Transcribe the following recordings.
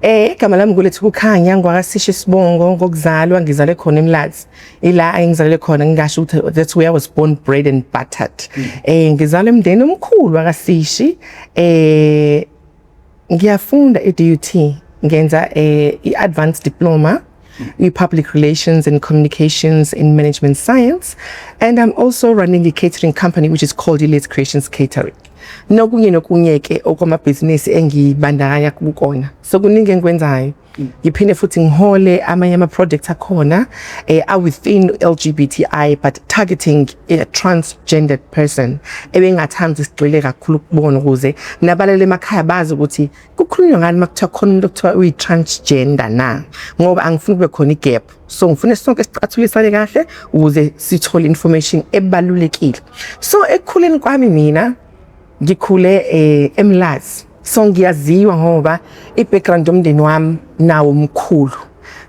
Igama lami nguLethu Kukhanya ngwakaSisho Sibongo ngokuzalwa ngizalwe khona eMlazi. Ila engizalwe khona ngingasho ukuthi that's where I was born, bred and buttered. Ngizalwe emndeni omkhulu wakaSishi. Ngiyafunda eDUT. Ngenza i-advanced diploma in public relations and communications in management science, and I'm also running a catering company which is called Let's Creations Catering. Nokunye nokunyeke okwamabhizinisi engibandakanya kukona. So kuningi engikwenzayo. Ngiphinde futhi ngihole amanye ama-projects akhona are within LGBTI but targeting a transgendered person. Ebengathanda sigxile kakhulu kubona ukuze nabalele emakhaya bazi ukuthi kukhulunywa ngani makuthiwa khona umuntu okuthiwa uyi-transgender na. Ngoba angifuni kube khona igap. So ngifuna sonke sicathulisane kahle ukuze sithole information ebalulekile. So ekukhuleni kwami mina ngikhule eMlazi. So ngiyaziwa ngoba i-background yomndeni wami nawo mkhulu.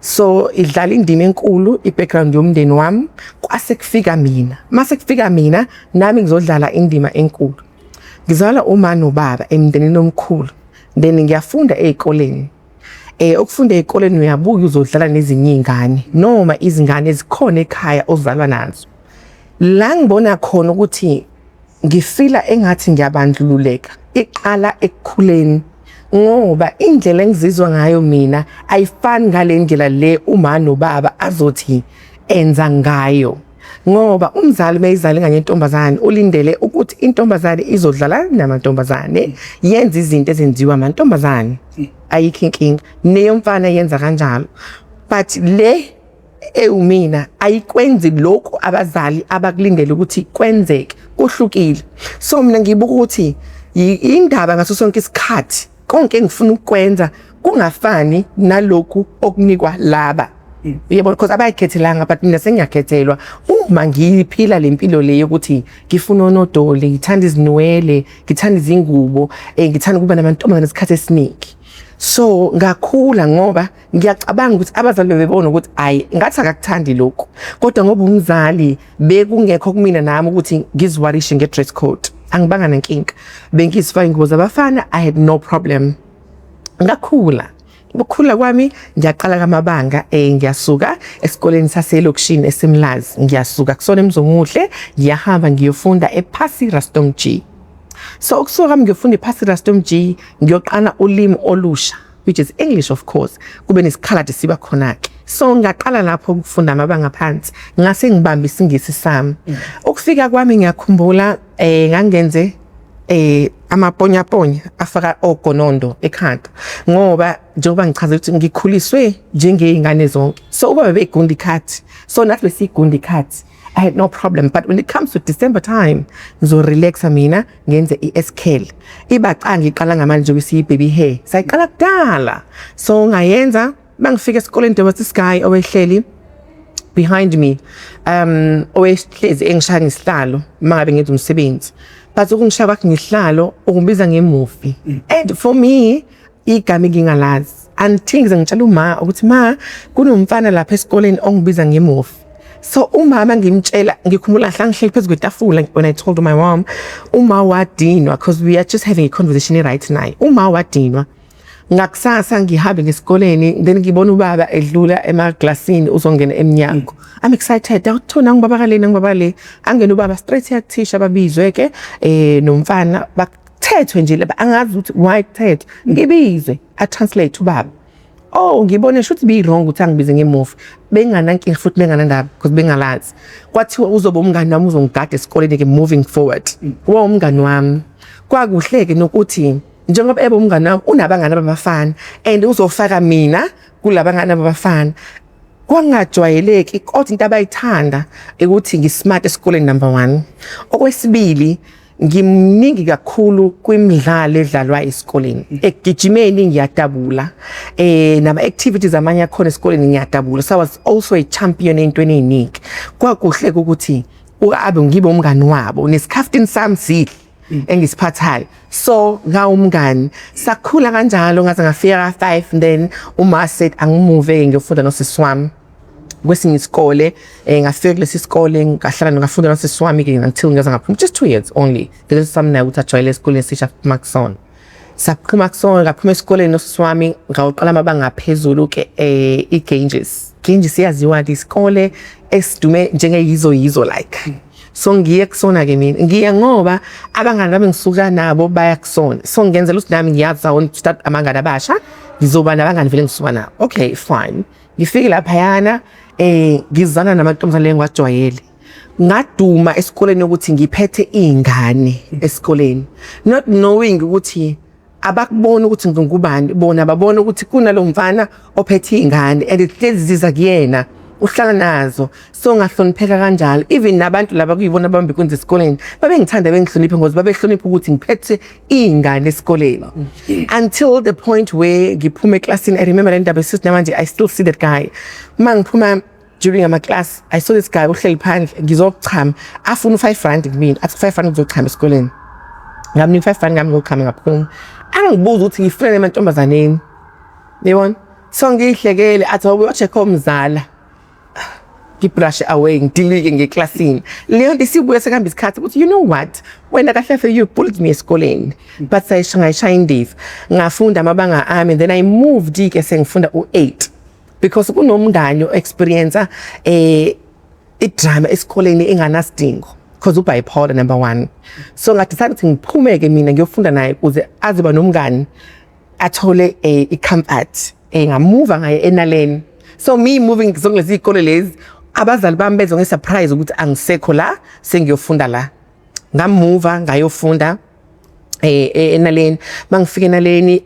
So idlala indima enkulu i-background yomndeni wami kwase kufika mina. Mase kufika mina nami ngizodlala indima enkulu. Ngizalwa uma nobaba emndenini omkhulu. Then ngiyafunda ezikoleni. Ukufunda ezikoleni uyabuya uzodlala nezinye izingane noma izingane ezikhona ekhaya ozalwa nazo. La ngibona khona ukuthi ngifila engathi ngiyabandlululeka iqala ekukhuleni ngoba indlela engizizwa ngayo mina ayifani ngalendlela le uma nobaba azothi enza ngayo ngoba umzali mayizali nganye intombazane ulindele ukuthi intombazane izodlala namantombazane yenza izinto ezenziwa amantombazane ayikho inkinga neyomfana yenza kanjalo but le mina ayikwenzi lokho abazali abakulindele ukuthi kwenzeke kuhlukile. So mina ngibuka ukuthi indaba ngaso sonke isikhathi konke engifuna ukwenza kungafani nalokhu okunikwa laba. Yebo because abayikhethelanga but mina sengiyakhethelwa uma ngiphila lempilo le yokuthi ngifuna onodoli, ngithanda izinwele, ngithanda izingubo, ngithanda ukuba namantombazane isikhathi esiningi. So ngakhula ngoba ngiyacabanga ukuthi abazali bebona ukuthi ayi ngathi akakuthandi lokho kodwa ngoba umzali bekungekho kumina nami ukuthi ngiziwarishe nge-dress code angibanga nenkinga bengizifaka ingubo zabafana I had no problem. Ngakhula ukukhula kwami ngiyaqala kamabanga ngiyasuka esikoleni saselokishini eseMlazi ngiyasuka kusona eMzonguhle ngiyahamba ngiyofunda ePhasi Rustom G. So ukusuka ngiyofunda ePhasi Rustom G ngiyoqala ulimi olusha which is English of course kube nesikhaladi siba khona ke. So ngaqala lapho ukufunda amabanga phansi ngase ngibamba isingisi sami. Ukufika kwami ngiyakhumbula ngangenze amaponya afaka ogonondo ekhanda ngoba njengoba ngichaza ukuthi ngikhuliswe njengezingane zonke. So ubaba begundi khathi so nathi besigundi khathi I had no problem but when it comes to December time ngizo relaxa mina ngenze iSKL ibaqanga iqala ngamanje bese baby hair sayiqala kudala so ngayenza bangifika esikoleni there was this guy owehleli behind me owehlezi engishaya ngisihlalo mangabe ngenza umsebenzi but ukungishaya kwakhe ngisihlalo ukumbiza ngemovie and for me igama ngingalazi until ngize ngitshela uma ukuthi ma kunomfana lapha esikoleni ongibiza ngemovie. So umama ngimtshela ngikhumbula hla ngihleli phezu kwetafula when I told my mom uma wadinwa because we are just having a conversation right now. Uma wadinwa ngakusasa ngihambe ngesikoleni then ngibona ubaba edlula emaglasini uzongena eminyango. I'm excited awuthona ngibaba le angena ubaba straight yakuthisha babizwe ke nomfana bakuthethwe nje laba angazi ukuthi why kuthethwe ngibizwe a translate ubaba. Oh ngibone should be wrong ukuthi angibize ngemovie benganankinga futhi benganandaba because bengalazi kwathiwa uzoba umngani wami uzongigada esikoleni ke moving forward wa umngani wami kwakuhleke nokuthi njengoba ebe umngani wami unabangani abafana and uzofaka mina kulabangani abafana kwangajwayeleki kodwa into abayithanda ukuthi ngismart esikoleni number 1. Okwesibili ngimningi kakhulu kwimidlalo edlalwa esikoleni ekugijimeni ngiyadabula nama activities amanye akhona esikoleni ngiyadabula. So I was also a champion entweni eziningi kwakuhle ukuthi uabe ngibe umngani wabo nesikhaftini sami sihle engisiphathayo so ngawumngani sakhula kanjalo ngaze ngafika 5 then uma said angimove ngiyofunda nosisi wami kwesinye isikole ngafika kulesi isikole ngahlala ngafunda nosisi wami ke until ngize ngaphuma just 2 years only because some now ukuthi ajwayele esikoleni sisha Maxon. saphuma kusona ngaphuma esikoleni noswami ngawuqala amabanga aphezulu ke iGanges yaziwa isikole esidume njengeyizo like so ngiye kusona ke mina ngiya ngoba abangani bami ngisuka nabo baya kusona so ngenzela ukuthi nami ngiyazi I want to start amangani abasha ngizoba nabangani vele ngisuka nabo okay fine ngifike lapha yana ngizana namantombazane engiwajwayele ngaduma esikoleni ukuthi ngiphethe izingane esikoleni not knowing ukuthi abakubona ukuthi ngingubani bona babona ukuthi kunalo mfana ophethe izingane and ihlezi kuyena uhlala nazo so ngahlonipheka kanjalo even nabantu laba kuyibona bambi kwenza esikoleni babengithanda bengihloniphe ngoba babehlonipha ukuthi ngiphethe izingane esikoleni until the point where ngiphume eclassini I remember that ndaba sister manje I still see that guy mangiphuma during my class I saw this guy uhleli phandle ngizochama afuna u5 kimi athi 5 rand uzochama esikoleni ngamnika 5 rand ngami ngochama ngaphuma angibuza ukuthi ngifrene emantombazaneni yebona so ngihlekele athi wacheck omzala ngibrush away ngidilike ngeclassini leyo nto sibuye sekahamba isikhathi ukuthi you know what wena kahle for you bullied me esikoleni but sayishaya indiva ngafunda amabanga ami then I moved ke sengifunda u8 because kunomngane experience idrama esikoleni enganasidingo because ubipolar number 1 so ngadecide ukuthi ngiphumeke mina ngiyofunda naye ukuze aziba nomngane athole icomfort ngamove ngaye enaleni so me moving ngizongilezi ikole lezi abazali bami bezwe ngesurprise ukuthi angisekho la sengiyofunda la ngamove ngayofunda enaleni mangifike enaleni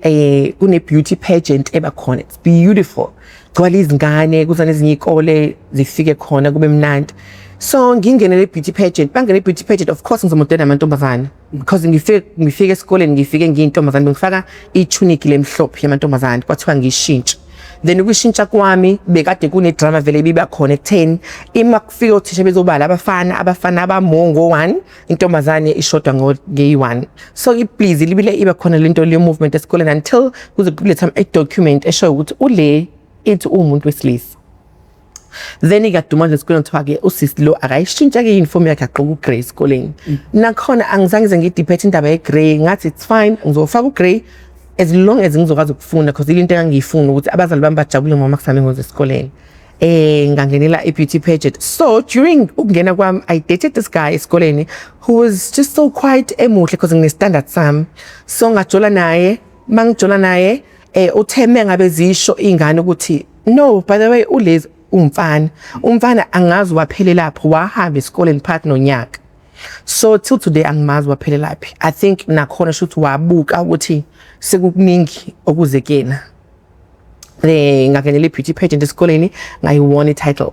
kune beauty pageant ebakhona it's beautiful gcwala izingane kuza nezinye ikole zifike khona kube mnandi so ngingenele beauty pageant bangene beauty pageant of course ngizomodela amantombazana because ngifike esikoleni ngifike ngiyintombazana ngifaka itunic lemhlophe yamantombazana kwathiwa ngishintsha then ukwishintsha kwami bekade kune drama vele biba khona ku10 ima kufika uthisha bezobala abafana abamongo 1 intombazane ishoda nge1 so please libile iba khona lento le movement esikoleni until kuze kuletha document esho ukuthi ule ethi umuntu wesilisa then ikaduma nje esikoleni kuthiwa ke usisi lo akayishintsha ke uniform yakhe agqoka ugrey esikoleni nakhona angizange ngidebate indaba yegrey ngathi it's fine ngizofaka ugrey as long as ngizokwazi ukufunda because into engangiyifuna ukuthi abazali bami bajabule ngoba kusami ngoze esikoleni ngangenela beauty pageant so during ukungena kwami I dated this guy esikoleni who was just so quite emuhle because ngine standard sami so ngajola naye mangijola naye utheme ngabe zisho ingane ukuthi no by the way ulezi umfana angazi waphele lapho wahamba esikoleni phakathi nonyaka so till today angimazi waphele laphi I think nakhona shothi wabuka ukuthi sekukuningi okuzekena ngakenele beauty pageant esikoleni ngayiwona ititle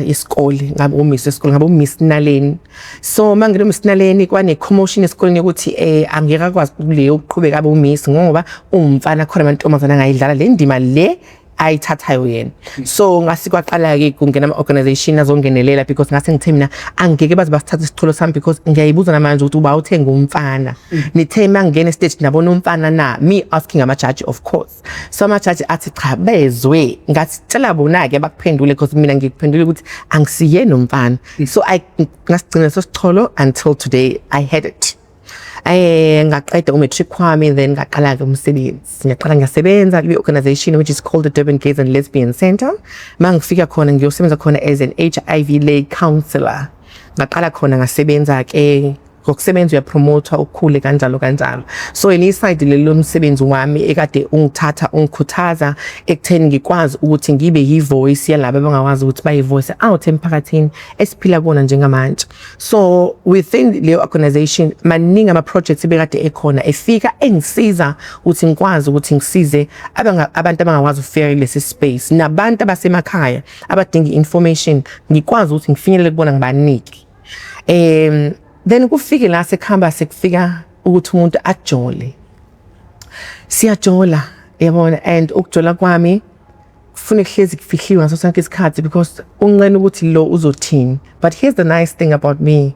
isikole ngabe uMiss esikoleni ngabe uMiss Naleni so mangene uMiss Naleni kwane commotion esikoleni ukuthi angeke kwazi kuleyo uqhubeka abe uMiss ngoba umfana khona amantombazana angayidlala le ndima le ayithathayo yena so ngasikwaqala ke kungena ama organization azongenelela because ngase ngithe mina angeke baze basithatha isitholo sami because ngiyayibuza namanje ukuthi uba uthenga umfana nithe mangena stage nabona umfana na me asking ama judge of course so ama judge athi cha bezwe ngathi tshela bona ke bakuphendule because mina ngikuphendule ukuthi angisiyena umfana so ngasigcina sesitholo until today I had it ngaqeda umatric wami then ngaqala ke umsebenzi ngaqala ngasebenza kwi organization which is called the Durban Gays and Lesbian Center mangifika khona ngiyosebenza khona as an HIV lay counselor ngaqala khona ngasebenza ke ngokusebenza uyapromote ukukhule kanjalo so ini side lelo msebenzi wami ekade ungithatha ungikhuthaza ekutheni ngikwazi ukuthi ngibe yivoice yalabo abangakwazi ukuthi bayivoice out emphakathini esiphila bona njengamanje so within le organization maningi ama projects ebekade ekhona efika engisiza ukuthi ngikwazi ukuthi ngisize abantu abangakwazi ukufika lesi space nabantu abasemakhaya abadinga information ngikwazi ukuthi ngifinyelele kubona ngibaniki then kufike la sekhamba sekufika ukuthi umuntu ajole siyajola yabona and ukujola kwami kufuna kuhlezi kufihliwe ngaso sonke isikhathi because unqena ukuthi lo uzothini but here's the nice thing about me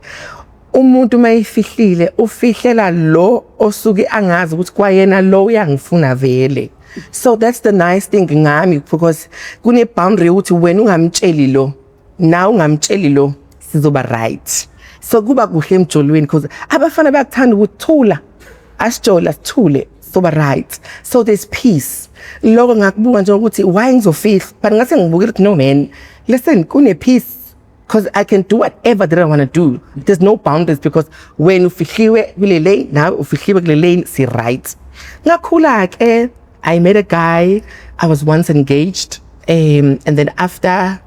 umuntu mayifihlile ufihlela lo osuke angazi ukuthi kwayena lo uyangifuna vele so that's the nice thing ngami because kune boundary ukuthi wena ungamtsheli lo na ungamtsheli lo sizoba right so kuba kuhle emjolweni because abafana bayakuthanda ukuthula asijola sithule soba right, so there's peace. Loko ngakubuka nje ukuthi why ngizofihla, but ngase ngibukile ukuthi no man, listen, kune peace. Because I can do whatever that I want to do. There's no boundaries because when ufihliwe kule lane, now ufihliwe kule lane, si right. Ngakhula ke, I met a guy, I was once engaged, and then after,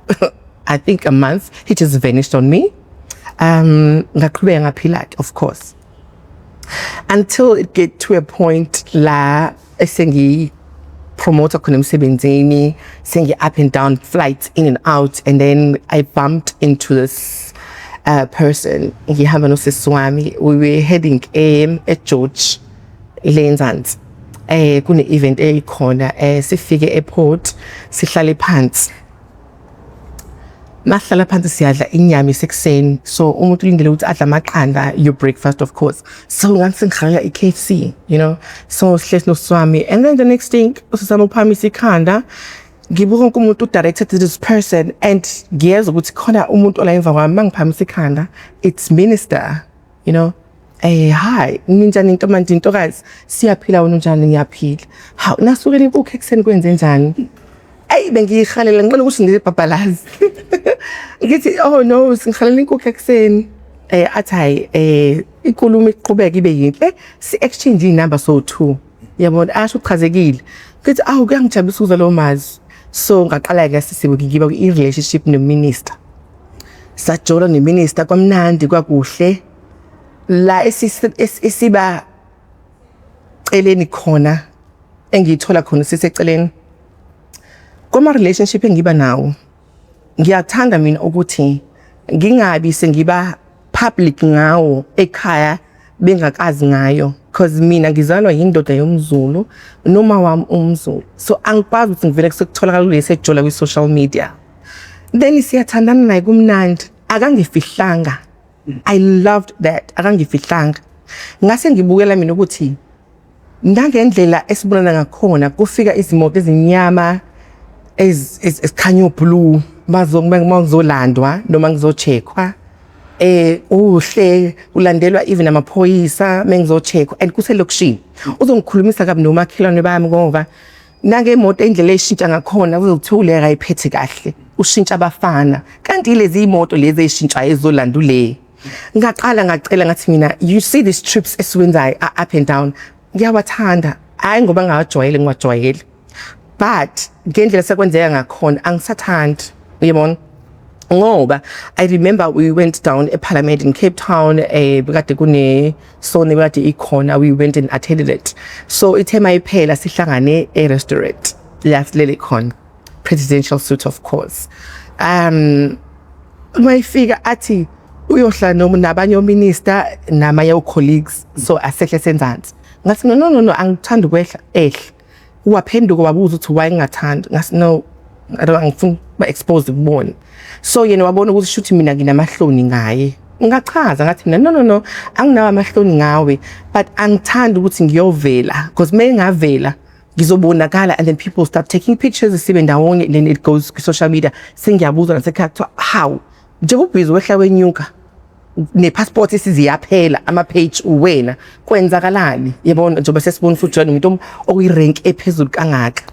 I think a month, he just vanished on me. Ngaqhubeka ngaphila, of course. Until it get to a point la esengi promoter khona emsebenzini, sengi up and down flights in and out, and then I bumped into this person. Ngihamba nosisi wami, we were heading at George Lenzansi. Kune event ekhona, sifike airport, sihlale phansi. Mahlala phansi siyadla inyama esekuseni, so umuntu ulindele ukuthi adla amaqanda, your breakfast of course. So ngase ngikhaya i-KFC, you know, so sihlezi noswami, and then the next thing usizama uphamisa ikhanda, ngibuka wonke umuntu directed to this person, and ngiyeza ukuthi khona umuntu ola emva kwami mangiphamisa ikhanda, it's minister, you know. Hi, ninjani ntomanje ntokazi, siyaphila wena njani? Ngiyaphila. Hawu, nasukela inkukhu ekuseni kwenze njani? Bengiyihalela ngicela ukuthi ngizibhabhalazi. Ngithi oh no, singihalela inkukhu ekuseni. Athi hayi, inkulumo iqhubeka ibe yinhle, si exchange inamba so 2. Yabona, asho uchazekile. Ngithi awu kuyangijabulisa ukuzwa lo mazi. So ngaqala ke sisibe ngiba i-relationship no-minister. Sajola ne-minister kwamnandi kwakuhle. La esiba celeni khona engithola khona siseceleni kuma relationship engiba nawo, ngiyathanda mina ukuthi ngingabi sengiba public ngawo ekhaya bengakazi ngayo, because mina ngizalwa yindoda yomZulu noma wami umZulu, so angikwazi ukuthi ngivele sekutholakala kulesi ejola kwi social media. Then siyathandana naye kumnandi, akangifihlanga. I loved that. Akangifihlanga. Ngase ngibukela mina ukuthi ndangendlela esibonana ngakhona kufika izimoto ezinyama esikhanya blue mazolandwa noma ngizocheckwa uhle ulandelwa even amaphoyisa mengizocheckwa, and kuselokishini uzongikhulumisa kabi nomakhelwane bami ngoba nange imoto endlela eshintsha ngakhona uzothule akayiphethe kahle, ushintsha abafana, kanti lezi imoto lezi eshintsha ezolandule. Ngaqala ngacela ngathi mina, you see these trips esiwenzayo up and down, ngiyawathanda, hayi ngoba ngawajwayele ngiwajwayele, but ngendlela sekwenzeka ngakhona angisathandi, uyabona. Ngoba I remember we went down a parliament in Cape Town, bekade kune sone bekade ikhona, we went and attended it. So ithe mayiphela sihlangane a restaurant lasilele khona, presidential suite of course. Mayifika athi uyohlala nabanye ominister namanye colleagues, so asehle senzansi. Ngathi no angithanda ukwehla ehle. Waphenduka wabuza ukuthi why ngingathanda. Ngathi no, ngifuna ba exposed kubona. So yena wabona ukuthi shuthi mina nginamahloni ngaye. Ngachaza ngathi mina no anginawo amahloni ngawe, but angithanda ukuthi ngiyovela, because mengavela ngizobonakala, and then people start taking pictures sibe ndawonye, and then it goes to social media. Sengiyabuza nasekhaya how njengoba bizowehla wenyuka ne-passport isiziyaphela ama-page uwena kwenzakalani, yabona njengoba sesibona futhi umuntu okuyi-rank ephezulu kangaka.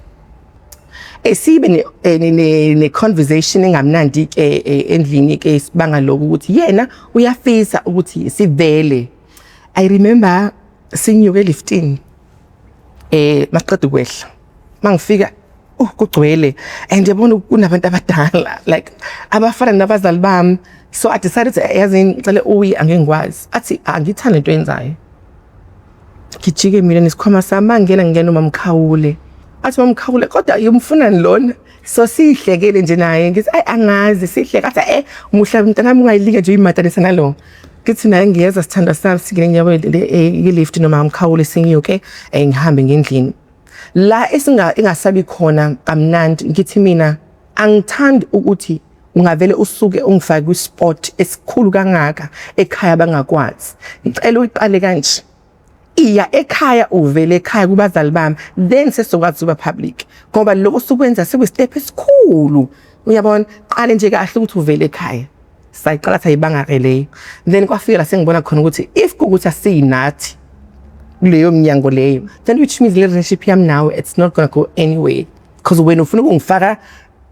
Sibe ne-conversation engamnandi endlini ke sibanga lokho ukuthi yena uyafisa ukuthi sivele. I remember sinyuke liftini maqeda ukwehla mangifika kugcwele, and yabona kunabantu abadala like abafana nabazali bami, so I decided to yazini ngicela uyi angengikwazi, athi angithanda into enzayo, ngijike mina nesikhwama sami ngena uMamkhawule, athi uMamkhawule kodwa yomfuna lona, so sihlekele nje naye ngithi angazi sihleke, athi muhla mntanami ungayilika nje imatanisa nalo. Ngithi naye ngiyeza sithanda sami singene nyabo lift noma uMamkhawule singiyuke ngihambe ngendlini la engasabi khona kamnandi. Ngithi mina angithandi ukuthi ungavele usuke ungifake kwispot esikhulu kangaka ekhaya bangakwazi. Ngicela uyiqale kanje, iya ekhaya uvele ekhaya kubazali bami, then sesokwazi uba public, ngoba lokho sukwenza sekustep esikhulu, uyabona. Qale nje kahle ukuthi uvele ekhaya, sayiqala sayibanga ke leyo, then kwafika la sengibona khona ukuthi if kukuthi asinathi kuleyo mnyango leyo, then which means the relationship yami now it's not gonna go anywhere, because when ufuna ukungifaka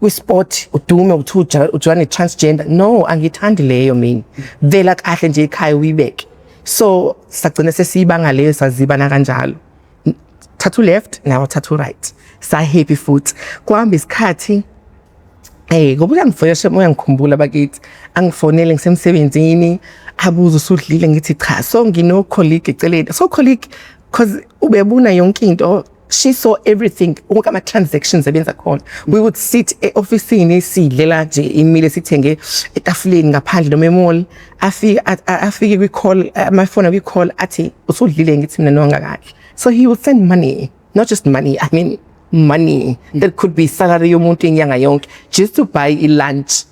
kwi-sport udume ujwane transgender, no, angithandi leyo mina. Vela kahle nje ekhaya uyibeke. So sagcina sesiyibanga leyo sazibana kanjalo. Tattoo left, now tattoo right. Sa happy futhi. Kuhamba isikhathi ngoba uyangikhumbula bakithi, angifonele ngisemsebenzini, abuza usudlile, ngithi cha, so ngino colleague eceleni. So colleague, because ubebona yonke into, she saw everything, wonke ama transactions ebenza khona. We would sit e-officeini sidlela nje imile sithenge etafuleni ngaphandle noma emall, afike kwi-call, my phone kwi-call athi usudlile, ngithi mina nongakahle. So he would send money, not just money, I mean money that could be salary yomuntu inyanga yonke just to buy lunch.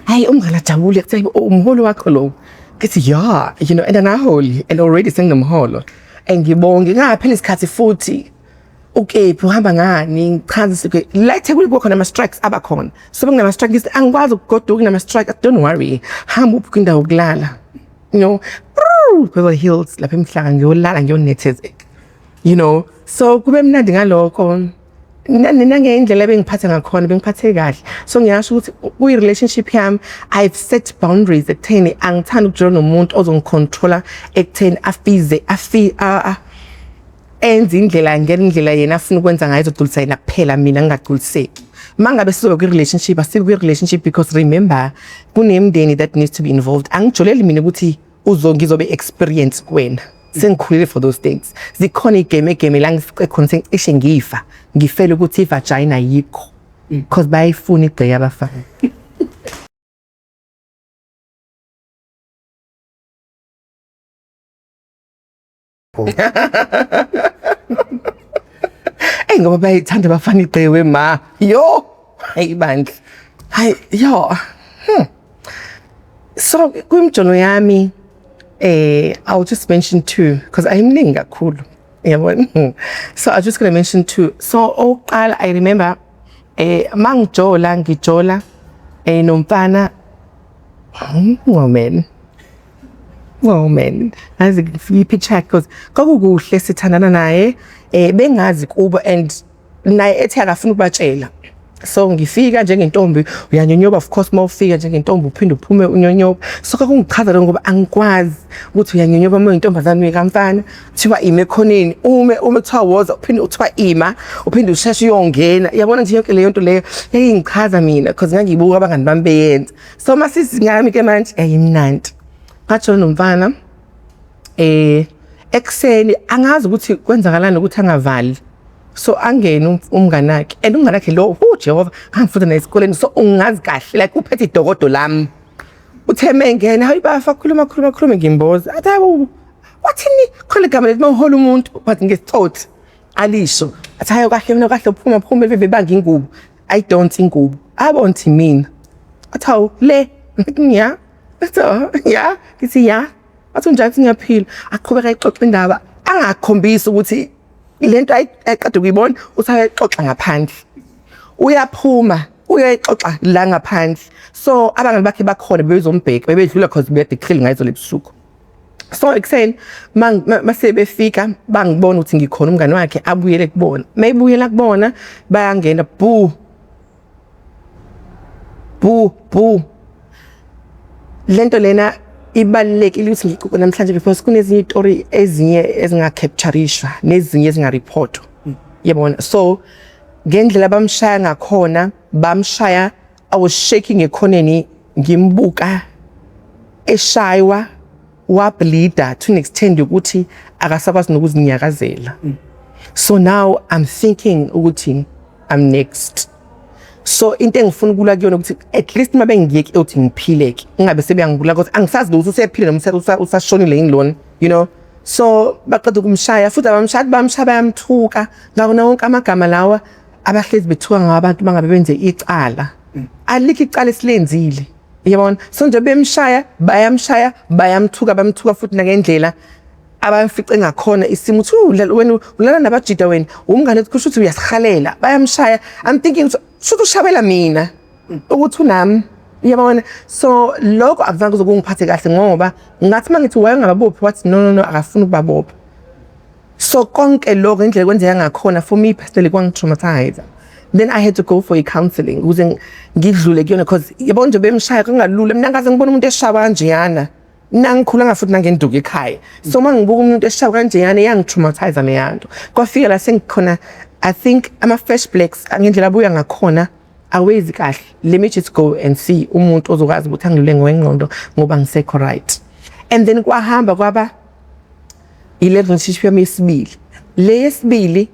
Hayi umngala jabule kuthi umholo wakho lo. Ngithi yeah, you know, and anaholi and already senginomholo. Ngibonge ngaphela isikhathi futhi ukephi uhamba ngani chaza la eThekwini kukhona ama strikes abakhona. So benginama strike ngithi angikwazi ukugoduka nama strike, don't worry. Hamba uphi kwindawo kulala. You know, Beverly Hills lapha emhlanga ngiyolala ngiyonethezeka. You know, so kube mnandi ngalokho. Nangendlela bengiphatha ngakhona bengiphathe kahle. So ngiyasho ukuthi kuyi relationship yami I've set boundaries ekutheni angithanda ukujona nomuntu ozongicontrola ekutheni enze indlela ngendlela yena afuna ukwenza ngayo izodlulisa yena kuphela mina ngingagculiseki. Mangabe sizobe kwi relationship asibe kwi relationship because remember kunemndeni that needs to be involved. Angijoleli mina ukuthi ngizobe experience kuwena. Sengikhulile for those things. Zikhona igame la ngikhona ishe ngifa. Ngifela ukuthi ivagina yikho. Because bayifuna igceke abafana. Ngoba bayithanda abafana igceke ma. Yo! Hayi bandla. Hayi yo. So kwimjono yami I'll just mention two because I'm mningi kakhulu. So I'm just going to mention two. So oqala I remember mangijola ngijola nomfana woman as a picture because kwakukuhle sithandana naye bengazi kubo and naye ethi akafuna ukubatshela. So ngifika njengentombi uyanyonyoba, of course mawufika njengentombi uphinde uphume unyonyoba. So kwakungichaza ngoba angikwazi ukuthi uyanyonyoba uma uyintombazane uyikamfana thiwa ime khoneni ume kuthiwa woza uphinde uthiwa ima uphinde usheshe uyongena. Yabona nje yonke leyo nto leyo yayingichaza mina because ngangibuka abangani bami beyenza. So masisi ngami ke manje ayimnandi ngajola nomfana ekseni angazi ukuthi kwenzakalani ukuthi angavali. So angena umngane wakhe and umngane wakhe lo Jehova angifunda na esikoleni so ungazi kahle like uphethe idokodo lami utheme ngena hayi bafa khuluma ngimboza athi wathini khona igama lethi mawuhola umuntu but ngesithothe alisho athi hayi kahle mina kahle uphuma bebe banga ingubo I don't ingubo abonthi mina athi le ngiya athi ya ngithi ya athi njalo ngiyaphila aqhubeka exoxa indaba angakhombisa ukuthi lento ayaqeda ukuyibona usayixoxa ngaphandle uyaphuma uyayixoxa la ngaphandle. So abangani bakhe bakhona bebezombheka bebedlula cause beyadeclare ngayizo lebusuku. So ekseni mase befika bangibona ukuthi ngikhona umngane wakhe abuyele kubona. Mayibuyela kubona bayangena boo lento lena ibalulekile ukuthi ngikuqoqa namhlanje because kunezinye istory ezinye ezingacaptureishwa nezinye ezingareport. Yabona, so ngendlela bamshaya ngakhona bamshaya I was shaking ekhoneni ngimbuka eshaywa wableeda to an extent ukuthi akasakwazi nokuzinyakazela. So now I'm thinking ukuthi I'm next. So into engifuna ukula kuyona ukuthi at least mabe ngiyeke uthi ngiphileke ingabe sebeyangibula ukuthi angisazi ukuthi usephile noma usashonile yingilona, you know. So baqeda ukumshaya futhi bamshaya bayamthuka ngakona wonke amagama lawa abahlezi bethuka ngabantu bangabe benze icala alikho icala esilenzile, yabona. So nje bemshaya bayamthuka bamthuka futhi nangendlela abafice ngakhona isimo uthi wena ulala nabajida wena umngane kusho ukuthi uyasihalela bayamshaya. I'm thinking should ushabela mina ukuthi unami, yabona. So lokho akuzange kuzokungiphathe kahle ngoba ngathi mangithi wayengababophi wathi no akafuna ukubabopha So konke lokho indlela kwenzeka ngakhona for me personally kwangi-traumatize. Then I had to go for a counselling ukuze ngidlule kuyona because yabo nje bemshaya kangalula mina ngaze ngibona umuntu eshaba kanjeyana nangikhulanga futhi nangenduka ekhaya so mangibuka umuntu eshaba kanjeyana yangi-traumatize leyanto kwafika la sengikhona I think ama-fresh blacks ngendlela abuya ngakhona awezi kahle let me just go and see umuntu ozokwazi ukuthi angilule ngengqondo ngoba ngisekho right and then kwahamba kwaba i-relationship yami yesibili le yesibili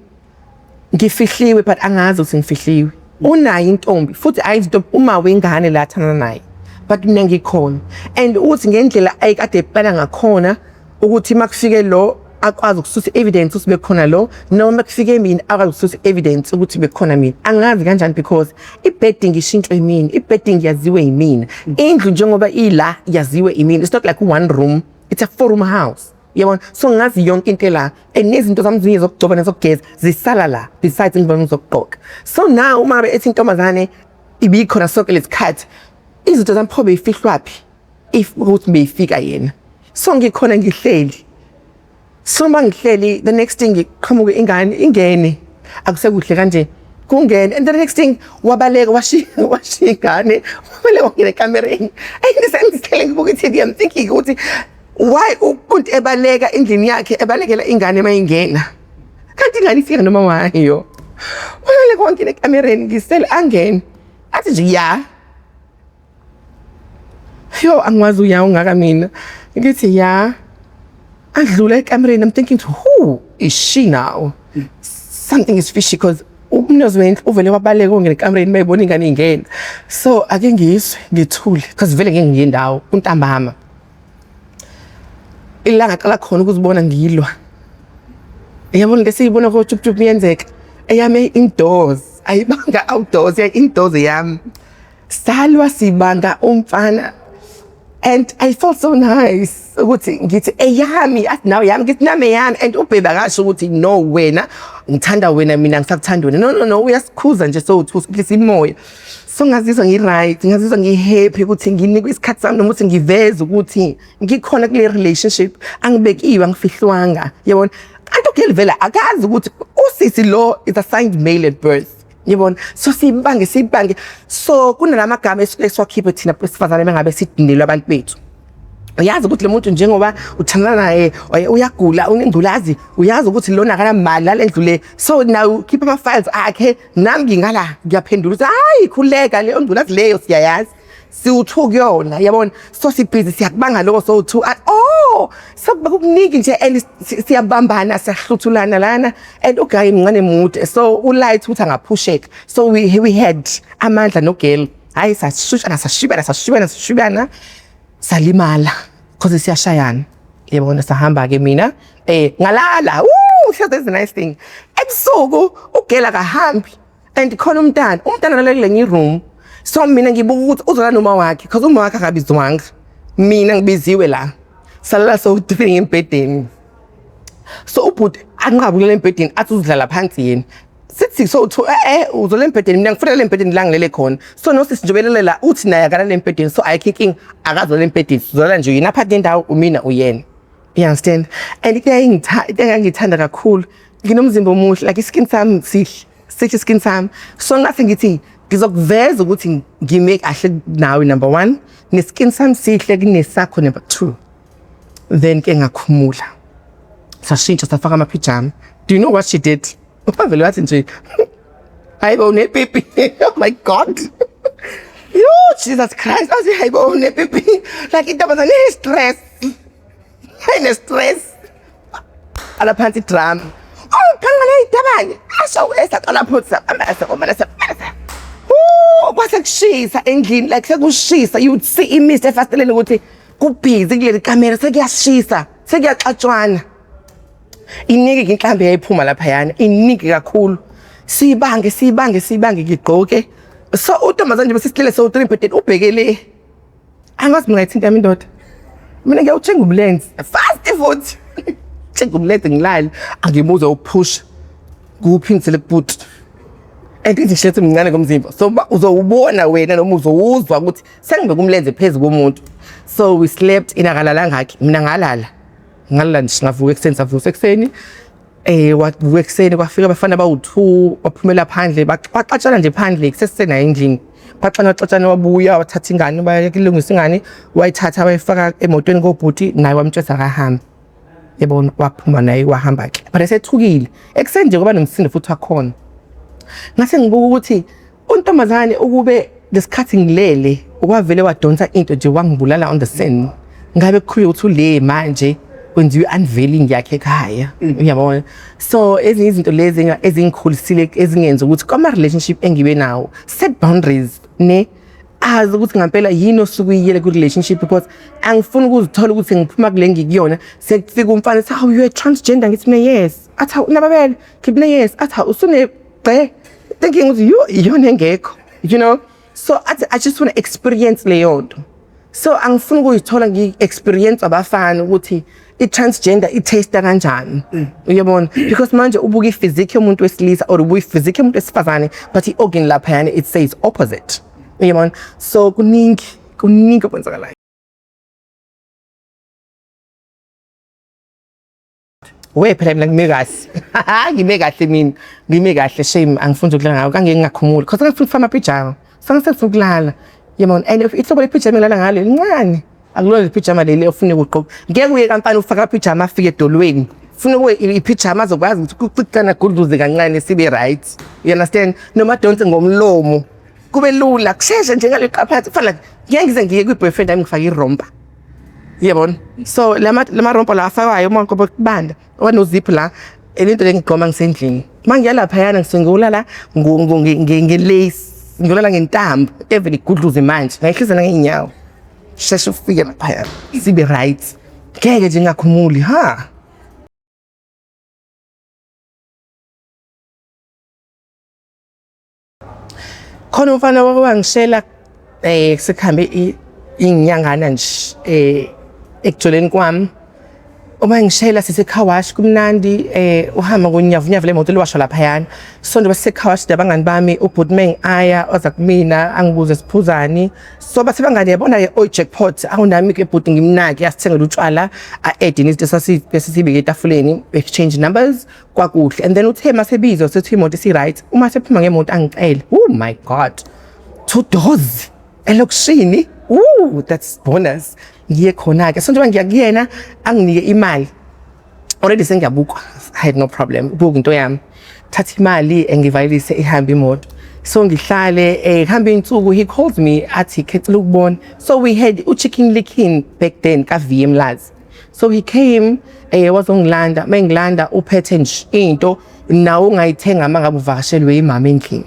ngifihliwe but angazi ukuthi ngifihliwe unayo intombi futhi ayintombi uma wengane la thana naye but mina ngikhona and uthi ngendlela ayikade eplana ngakhona ukuthi makufike lo akwazi ukususa evidence ukuthi bekhona lo noma kufike mina akwazi ukususa evidence ukuthi bekhona mina angazi kanjani because i-bedding ishintshwe yimina i-bedding yaziwe yimina indlu njengoba ila yaziwe yimina it's not like one room it's a 4-room house yabona so ngazi yonke into la nezinto zami ziningi zokugcoba nezokugeza zisala la besides ingibona ngizokugqoka so now uma ngabe ethi intombazane ibikhona sonke lesikhathi izinto zami pho beyifihlwaphi if ukuthi beyifika yena so ngikhona ngihleli so mangihleli the next thing iqhamuke ingane ingene akusekuhle kanje kungene and the next thing wabaleka washiya ingane wabaleka ngene kamereni ayisengithele ngibuka iTV I'm thinking ukuthi why umuntu ebaleka endlini yakhe ebalekela ingane mayingena kanti ingane ifika noma wayo wabaleka wangena ekamereni ngisele angene athi nje ya yo angwazi uyawo ngaka mina ngithi ya adlula ekamereni I'm thinking who is she now something is fishy because umnozi wendlu uvele wabaleka ongena ekamereni mayibona ingane ingena so ake ngizwe ngithule because vele ngeke ngiye ndawo kuntambama ilanga qala khona ukuzibona ngilwa yabona lesiyibona ko chup yenzeka eyame indoors ayibanga outdoors ya indoors yami salwa sibanga umfana and I felt so nice ukuthi ngithi eyami athi nawe yami ngithi nami yami and ubheba kasho ukuthi no wena ngithanda wena mina ngisakuthanda wena no uyasikhuza nje so uthi imoya so ngazizwa ngi-right ngazizwa ngi-happy ukuthi nginikwe isikhathi sami noma ukuthi ngiveze ukuthi ngikhona kule relationship angibekiwe angifihlwanga yabona kanti ugeli vela akazi ukuthi usisi lo is assigned male at birth yabona so sibange so kunalamagama esiwakhiphe thina besifazane mengabe sidinelwe abantu bethu uyazi ukuthi le muntu njengoba uthandana naye uyagula unengculazi uyazi ukuthi lona akana mali lalendlu le so now keep ama files akhe nami ngingala ngiyaphendula ukuthi hayi khuleka le ngculazi leyo siyayazi siwu2 kuyona yabona so sibhizi siyakubanga lokho so2 so bakukuniki nje and siyabambana siyahluthulana lana and ugayi mncane mude so ulight ukuthi angaphusheka so we had amandla no girl hayi sashibana salimala because siyashayana yabona sahamba ke mina ngalala that's a nice thing ebusuku ugela kahambi and khona umntana lalele ngiroom so mina ngibuka ukuthi uzola noma wakhe because uma wakhe akabizwanga mina ngibiziwe la salala so different embedeni so ubhuti anqabulele embedeni athi uzidlala phansi yena sithi so uzola embedeni mina ngifuna le embedeni la ngilele khona so no sisijobelele la uthi naye akala le embedeni so I thinking akazola embedeni sizola nje yena apha nendawo umina uyena you understand and ngithanda kakhulu nginomzimba omuhle like iskin sami sihle skin sami so ngathi ngithi ngizokuveza ukuthi ngime kahle nawe number 1 neskin sami sihle kunesakho number 2 then ke ngakhumula sashintsha safaka ama pajama do you know what she did uvele wathi nje hayibone baby oh my god yo Jesus Christ athi hayibone baby like intombazane stress ala phansi drum phangale itabane asho esaqala phutsa amasa kwasekushisa endlini like sekushisa you see imist efasteleni ukuthi kubhizi kule kamera sekuyashisa sekuyaxatshwana inike inhlambi yayiphuma lapha yana inike kakhulu sibange ngigqoke so uNtombazane nje besihlele so 3 embedeni ubhekele angazi mina ngithinta yami indoda mina ngiyawuthenga umlenze fast futhi thenga umlenze ngilala angimuza ukuphusha kuphindisele boot andithi shithe mncane komzimba so uzowubona wena noma uzowuzwa ukuthi sengibeka umlenze phezulu komuntu so we slept inakalala ngakhe mina ngalala nje ngavuka ekseni savuka ekseni Wekuseni kwafika abafana bawu2 waphumela phandle baxatshana nje phandle kusesena endlini baxatshana wabuya wathatha ingane bayakilungisa ingane wayithatha wayifaka emotweni kobhuti naye wamtshesa kahamba yabona waphuma naye wahamba ke but esethukile ekuseni nje kuba nomsindo futhi wakhona ngase ngibuka ukuthi untombazane ukube lesikhathi ngilele ukwavele wadonsa into nje wangibulala on the scene ngabe kukhulu ukuthi ule manje kwenziwe unveiling yakhe ekhaya uyabona so ezinye izinto lezi ezingikhulisile ezingenza ukuthi kwama relationship engibe nawo set boundaries ne azi ukuthi ngempela yini osukuyiyele ku relationship because angifuni ukuzithola ukuthi ngiphuma kule ngikuyona sekufika umfana ethi how you are transgender ngithi mina yes athi nababele ngibile yes athi usune bhe thinking ukuthi yona engekho you know so I just want to experience leyo nto so angifuni ukuyithola ngi-experience abafana ukuthi i-transgender i-taste kanjani uyabona because manje ubuka i-physique yomuntu wesilisa or ubuka i-physique yomuntu wesifazane but i-organ laphayana it says opposite uyabona so kuningi okwenzakalayo phela mina ngime kahle ngime kahle shame angifuni ukulala ngayo kangeke ngakhumuli because ngifuna ukufama pijama sangifuna ukulala yabona and ihlobo lepijama ngilala ngalo lincane akulona lepijama leli ofuna ukugqoka ngeke uye kampani ufaka pijama afike edolweni ufuna ipijama azokwazi ukuthi kucicana guduze kancane sibe right you understand noma donse ngomlomo kube lula kusheshe nje ngale qaphathi kufanele ngeke ngize ngiye kwi-boyfriend yami ngifake irompa yabona so lama rompa la afakwayo uma ngoba kubanda wanozipho la into lengigqoma ngisendlini mangiyalapha yana ngisengulala ngelace ngilala ngentambo even igudluze manje ngayihliza ngeenyawo sheshe ufike lapha sibe right ngeke nje ngakhumuli ha khona umfana wangishela sekhambe inyangana nje ekujoleni kwami uma ngishela sisekhawash kumnandi uhamba ngonyavunyava lemoto liwasha lapha yana sonto basekhawash dabangani bami ubhutmeng aya oza kumina angibuze siphuzani so bathi bangani yabona ke oy jackpot awunami ke bhuti ngimnaki yasithengela utshwala a-edini izinto sasibeke etafuleni exchange numbers kwakuhle and then uthe masebizo sethi imoto isi right uma sephuma ngemoto angicela oh my god 2 doors elokishini that's bonus ngiye khona ke sonto ngiyakuyena anginike imali already sengiyabukwa I had no problem ubuka into yami thatha imali engivalise ihamba imoto so ngihlale ehamba insuku he calls me athi khecela ukubona so we had chicken licking back then ka VM lads so he came wazongilanda mengilanda uphethe nje into nawo ungayithenga mangabe uvakashelwe imama endlini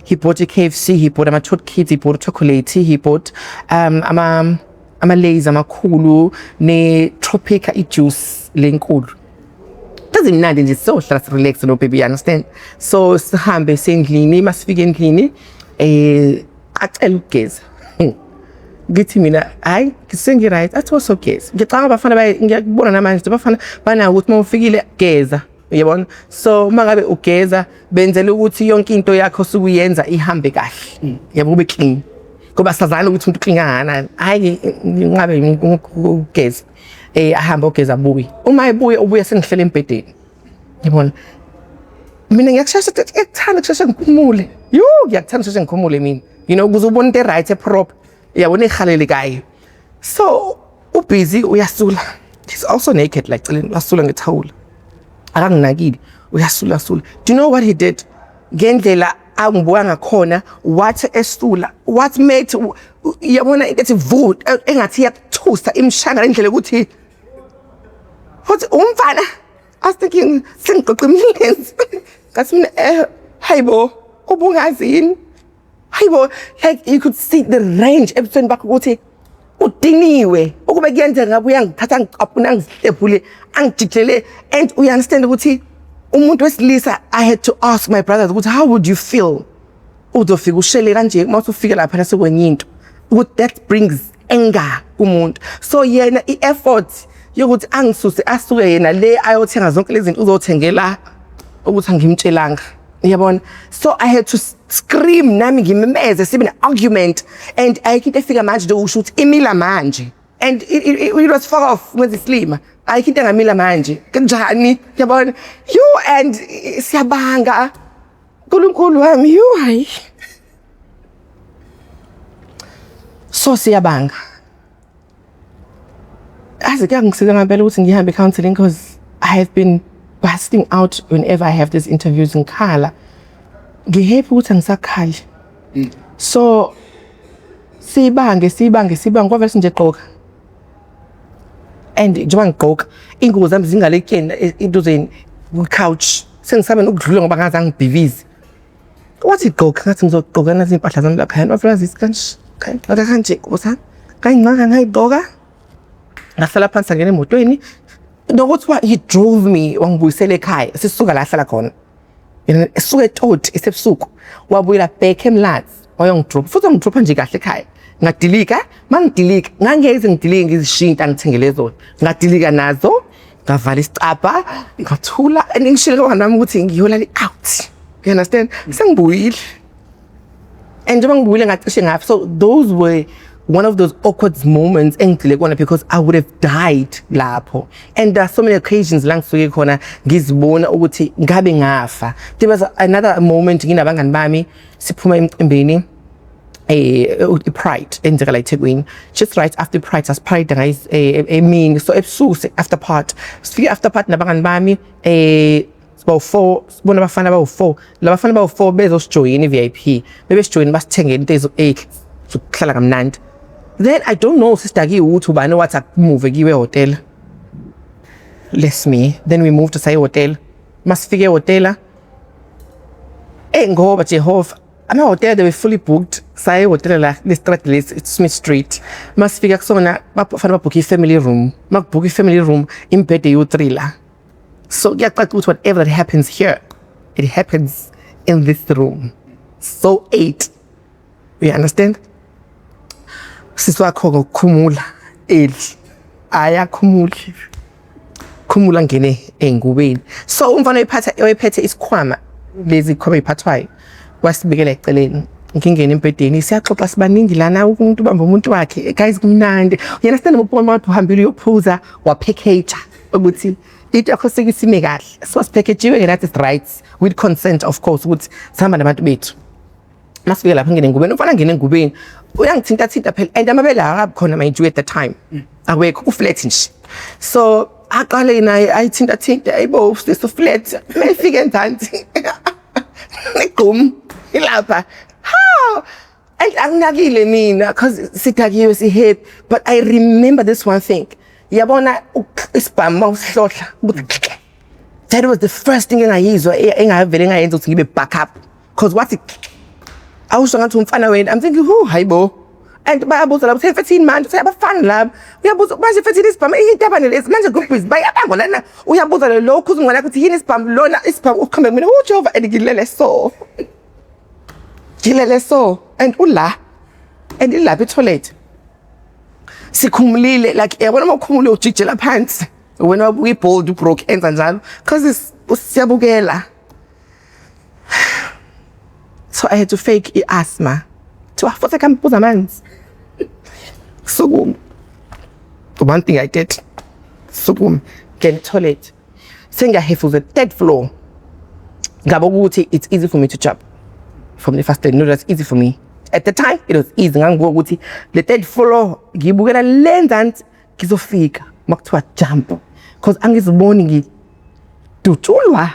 he bought a KFC he bought ama-tot kids he bought chocolate he bought ama-lays amakhulu ne-tropica ijuice lenkulu tazimnandi nje sohlala sirelax no baby you understand so sihambe sendlini masifike endlini acela ukugeza ngithi mina hayi ngisengi right athi wasogeza ngicanga abafana ngiyakubona namanje abafana banayo ukuthi mawufikile geza uyabona so mangabe ugeza benzela ukuthi yonke into yakho sukuyenza ihambe kahle yabo ube clean ngoba sazana ukuthi umuntu clean kangakanani hayi ngabe ugeza ahamba ugeza buyi uma ebuye ubuye sengihlele embedeni yabona mina ngiyakuthanda kusheshe ngikhumule ngiyakuthanda kusheshe ngikhumule mina you know ukuze ubone into right proper yabona ehalelekayo so ubusy uyasula he's also naked like celeni wasula ngethawula akanginakile uyasula do you know what he did ngendlela angibuka ngakhona wathi esula what made yabona ethi vote engathi yakuthusa imshanga indlela ukuthi futhi umfana I was thinking sengiqoqa imilenze ngathi mina hayibo ubungazini hayibo like you could see the range ebusweni bakho ukuthi udiniwe ukube kuyenzeka ngabe uyangithatha ngiqaphuna ngisihlebule angijikele and you understand ukuthi umuntu wesilisa I had to ask my brothers ukuthi how would you feel uzofika ushele kanje uma usufika lapha sekwenye into ukuthi that brings anger kumuntu so yena i-effort yokuthi angisuse asuke yena le ayothenga zonke lezi zinto uzothengela ukuthi angimtshelanga yabona so I had to scream nami ngimemeze sibe ne-argument and ayikho into efika manje usho ukuthi imila manje and it was far off with Slima. Ayikho into engamila manje. Kanjani? Yabona? You and siyabanga. Nkulunkulu wami, you hayi. So siyabanga. Aze ke ngisiza ngempela ukuthi ngihambe counseling because I have been busting out whenever I have these interviews in Khala. Ngihappy ukuthi angisakhali. So sibanga kwavela nje gqoka. And njengoba ngigqoka ingubo zami zingalekeni intuzeni couch sengisabe ukudlula ngoba ngazange ngibhivize. Wathi gqoka ngathi ngizogqoka nazi impahla zami lapha and wafika kanje kanje kusa kayinqaka ngayigqoka ngahlala phansi ngene emotweni nokuthi he drove me wangibuyisela ekhaya sisuka la hlala khona yena esuka eToti esebusuku wabuyela back eMlazi wayongidrop futhi ngidropa nje kahle ekhaya ngadilika mangidilika ngangeze ngidilike ngizishinta ngithengele zona ngadilika nazo ngavala isicapha ngathula ngishilo nami ukuthi ngiyolala out you understand sengibuyile and njengoba ngibuyile ngacishe ngapha so those were one of those awkward moments engidile kona because I would have died lapho and there are so many occasions la ngisuke khona ngizibona ukuthi ngabe ngafa. There was another moment nginabangani bami siphuma emcimbini Pride enzeka la eThekwini just right after Pride as Pride guys emini so ebusuku after part sifike after part nabangani bami about 4 sibona abafana abawu4 labafana abawu4 bezosijoyina iVIP bebesijoyina basithengele into zokuhlala kamnandi. Then I don't know sister ki ukuthi ubani wathi akumove kiwe hotel bless me then we moved to say hotel masifike hotel ngoba Jehova ama hotel they were fully booked say hotel la le street list it's Smith Street masifika kusona bafana babook family room makubook family room imbed yo3 la so kuyacaca ukuthi whatever that happens here it happens in this room so 8 you understand siswakho ngokukhumula ayakhumula ngene engubeni so umfana oyiphethe isikhwama lezi khoma iphathwayo wasibekela eceleni ngingena empedeni siyaxoxa sibaningi lana umuntu ubamba umuntu wakhe guys kumnandi you understand ubona ukuthi uhambile uyophuza wapackage ukuthi into akho sime kahle so sipackagewe that is right with consent of course ukuthi sihamba nabantu bethu masifike lapha ngene ngubeni ufana ngene ngubeni uyangithinta phela and amabela akakhona manje at the time awekho uflat nje so aqale naye ayithinta ayibo so flat mayifike endanti negum ilapha how and anginakile mina cause sithakiwe sihappy but I remember this one thing yabona isibhamu mawusihlohla that was the first thing engayizwa engavele ngayenza ukuthi ngibe back up cause what awusho ngathi umfana wena I'm thinking who hayibo and bayabuza la 10-15 manje sayabafana laba uyabuza manje 15 isibhamu iyitabane lezi manje kubhizi bayabango lana uyabuza lo khuzi ngwana ukuthi yini isibhamu lona isibhamu ukhombe mina uJehova engilele so and ula and ilapha etoilet sikhumulile like yabona makhumule ujijela phansi wena we bold broke enza njalo cause siyabukela. So I had to fake asthma to force kampuza amanzi so one thing I did so get toilet sengahefuza the third floor ngabo ukuthi it's easy for me to jump from the first day. No, that's easy for me at the time. It was easy ngangibuka ukuthi the third floor ngibukela lenzansi ngizofika makuthiwa jump cause angiziboni ngidutshulwa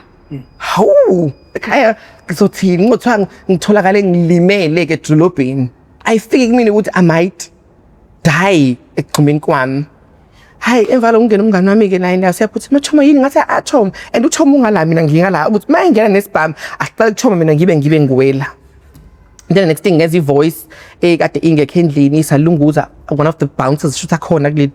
hawu ekhaya ngizothini ngothiwa ngitholakale ngilimele ke edolobheni ayifike kumina ukuthi I might die ekugqumeni kwami. Hayi emva lo ungena umngane wami ke naye siyaphuthi machoma yini ngathi achoma and uchoma ungala mina ngingala ukuthi mayengena nesibhamu asiqala ukuchoma mina ngibe ngiwela. Then the next thing ngenza ivoice kade ingekho endlini isalunguza one of the bouncers shutha khona kule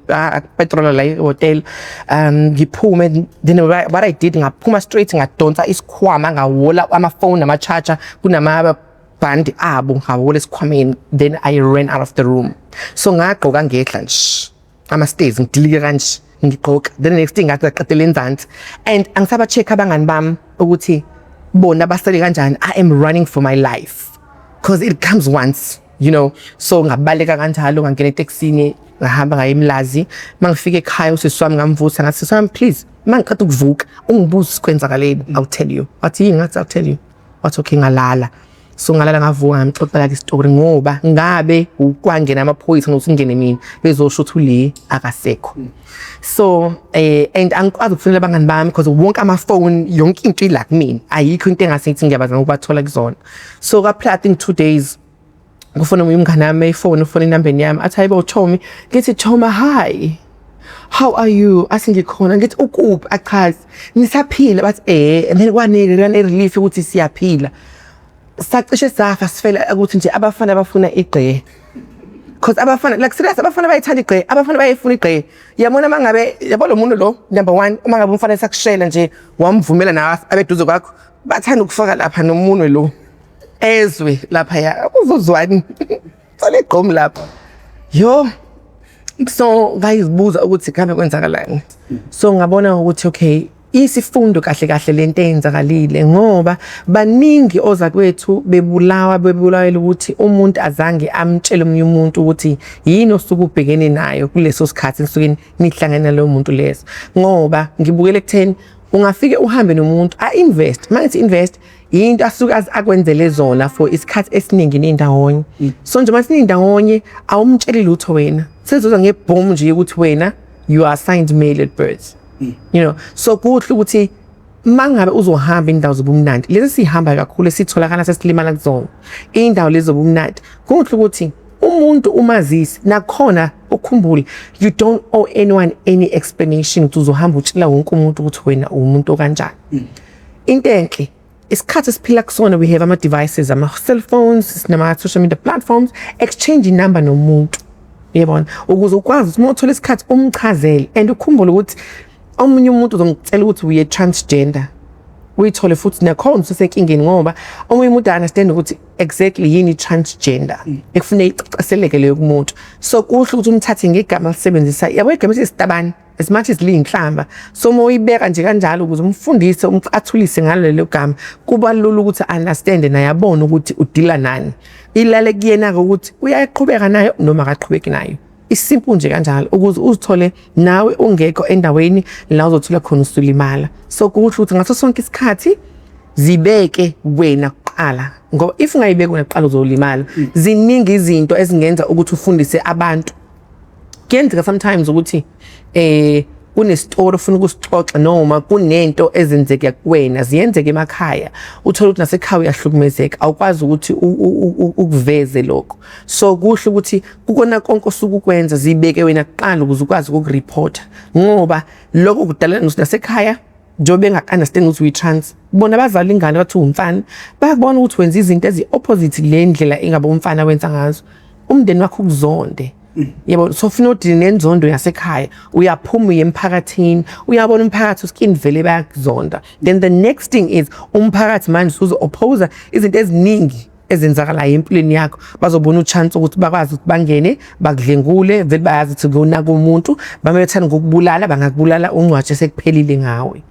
petrol la hotel ngiphume then what I did ngaphuma straight ngadonsa isikhwama ngawola ama phone nama charger kunama band abo ngawola isikhwameni then I ran out of the room so ngagqoka ngehla nje ama stairs ngidilike kanje ngigqoka then the next thing ngaqedela enzansi and angisaba check abangani bami ukuthi bona basale kanjani. I am running for my life because it comes once you know. So ngabaleka kanjalo ngangena eTexini ngahamba ngaye eMlazi mangifika ekhaya usisi wami ngamvusa ngathi sisi wami please mangiqeda ukuvuka ungibuze sikwenzakaleni I'll tell you. Wathi ngathi I'll tell you. Wathi okay ngalala. So ngalala ngavuka ngamxoxela ke story ngoba ngabe ukwangena amaphoyisa ngokuthi ngene mina bezosho ukuthi ule akasekho. So and angikwazi ukufunela abangani bami because wonke amafoni yonke into ila kumina ayikho into engasithi ngiyabaza ukubathola kuzona. So ka play I think 2 days ngufona umngane wami ifone ufona inamba yami athi hayibo Chomi ngithi Choma hi how are you asingikhona ngithi ukuphi achazi nisaphila bathi and then kwanele relief ukuthi siyaphila sacishe safa sifela ukuthi nje abafana bafuna igqe because abafana like serious abafana bayithanda igqe abafana bayifuna igqe yabona mangabe yabo lo muntu lo number 1 uma ngabe umfana esakushela nje wamvumela nawe abeduze kwakho bathanda ukufaka lapha nomunwe lo ezwe lapha ya uzozwani sale gqom lapha yo so ngayizibuza ukuthi kambe kwenzakalani so ngabona ukuthi okay isifundo kahle kahle lento eyenzakalile ngoba baningi ozakwethu bebulawela ukuthi umuntu azange amtshele umunye umuntu ukuthi yini osuku ubhekene nayo kuleso sikhathi nisuke nihlangana lo muntu leso ngoba ngibukele ekutheni ungafike uhambe nomuntu invest manje invest into asuke akwenzele zona for isikhathi esiningi nendawonye so nje mase nindawonye awumtsheli lutho wena sezoza ngebomb nje ukuthi wena you are assigned male at birth. You know, so kuhle ukuthi mangabe uzohamba indawo zobumnandi lezi sihamba kakhulu sitholakala sesilimala kuzona indawo lezi zobumnandi kuhle ukuthi umuntu umazisi nakhona ukhumbule you don't owe anyone any explanation ukuthi uzohamba utshela wonke umuntu ukuthi wena umuntu kanjani into enhle isikhathi esiphila kusona we have ama devices ama cell phones nama social media platforms exchange number nomuntu yebona ukuze ukwazi ukuthi uthola isikhathi umchazele and ukhumbule ukuthi omunye umuntu uzomtshela ukuthi uye transgender uyithole futhi nakhona usesenkingeni ngoba omunye umuntu understand ukuthi exactly yini transgender ekufanele icaceleke leyo kumuntu so kuhle ukuthi umthathe ngegama lisebenzisa yabo igama sesitabani as much as liyinhlamba so moyibeka nje kanjalo ukuze umfundise umcathulise ngalo lelo gama kuba lula ukuthi understand naye yabona ukuthi udila nani ilale kuyena ukuthi uyaqhubeka nayo noma akaqhubeki nayo isimple nje kanjalo ukuze uzithole nawe ungekho endaweni la uzothola khona usulimala so kuhle ukuthi ngaso sonke isikhathi zibeke wena kuqala ngoba if ungayibeki wena kuqala uzolimala ziningi izinto ezingenza ukuthi ufundise abantu kuyenzeka sometimes ukuthi kunestory ufuna ukusixoxa noma kunento ezenzeke kuwena ziyenzeke emakhaya uthola ukuthi nasekhaya uyahlukumezeka awukwazi ukuthi ukuveze lokho so kuhle ukuthi kukona konke osuku kwenza zibeke wena kuqala ukuze ukwazi ukureporta ngoba lokho kudala nasekhaya njobe engakunderstand ukuthi we trans bona bazali ingane bathi umfana bayakubona ukuthi wenza izinto ezi opposite le ndlela engabe umfana wenza ngazo umndeni wakho ukuzonde yebo so funa ukuthi nenzondo yasekhaya uyaphuma emphakathini uyabona umphakathi uskini vele bayakuzonda then the next thing is umphakathi manje uzo oppose izinto eziningi ezenzakala empilweni yakho bazobona uchance ukuthi bakwazi ukuthi bangene bakudlengule vele bayazi ukuthi kona kumuntu bamethana ngokubulala bangakubulala ungcwatshe sekuphelile ngawe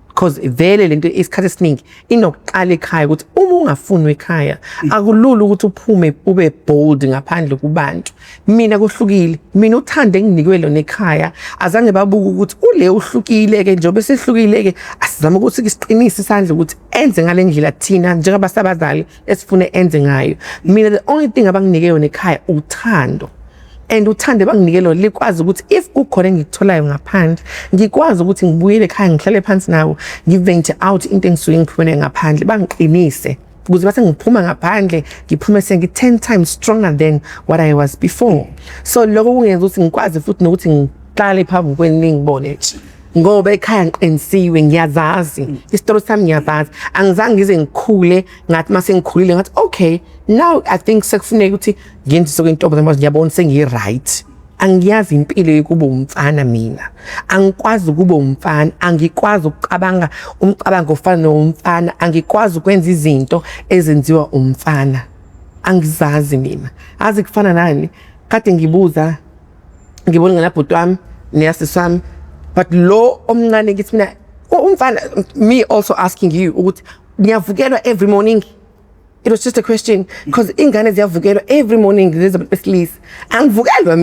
because vele lento isikhathi esiningi inokuqala ekhaya ukuthi uma ungafuni ekhaya akulula ukuthi uphume ube bold ngaphandle kubantu mina kuhlukile mina uthande nginikwe lona ekhaya azange babuka ukuthi ule uhlukile ke njobe sehlukile ke asizama ukuthi isiqinise isandla ukuthi enze ngale ndlela thina njengabasabazali esifune enze ngayo mina the only thing abanginike yona ekhaya uthando and uthande banginikelo likwazi ukuthi if kukhona engikutholayo ngaphandle ngikwazi ukuthi ngibuyele ekhaya ngihlale phansi nawo ngivente out into engisuke ngiphumene ngaphandle bangiqinise ukuze base ngiphuma ngaphandle ngiphume sengi 10 times stronger than what I was before so lokho kungenza ukuthi ngikwazi futhi nokuthi ngiqale phambi kweningi ngibone ngoba ekhaya ngiqinisiwe ngiyazazi isitori sami ngiyazazi angizange ngize ngikhule ngathi mase ngikhulile ngathi okay now I think sekufuneka ukuthi ngenze sokwintobo manje ngiyabona sengiyi right angiyazi impilo yokuba umfana mina angikwazi ukuba umfana angikwazi ukucabanga umcabango ofana nomfana angikwazi ukwenza izinto ezenziwa umfana angizazi mina azi kufana nani kade ngibuza ngibona nganabhuti wami neyasisami but lo omncane ngithi mina umfana me also asking you ukuthi ngiyavukelwa every morning It was just a question because ingane ziyavukelwa every morning Elizabeth besilisa. Angivukelwa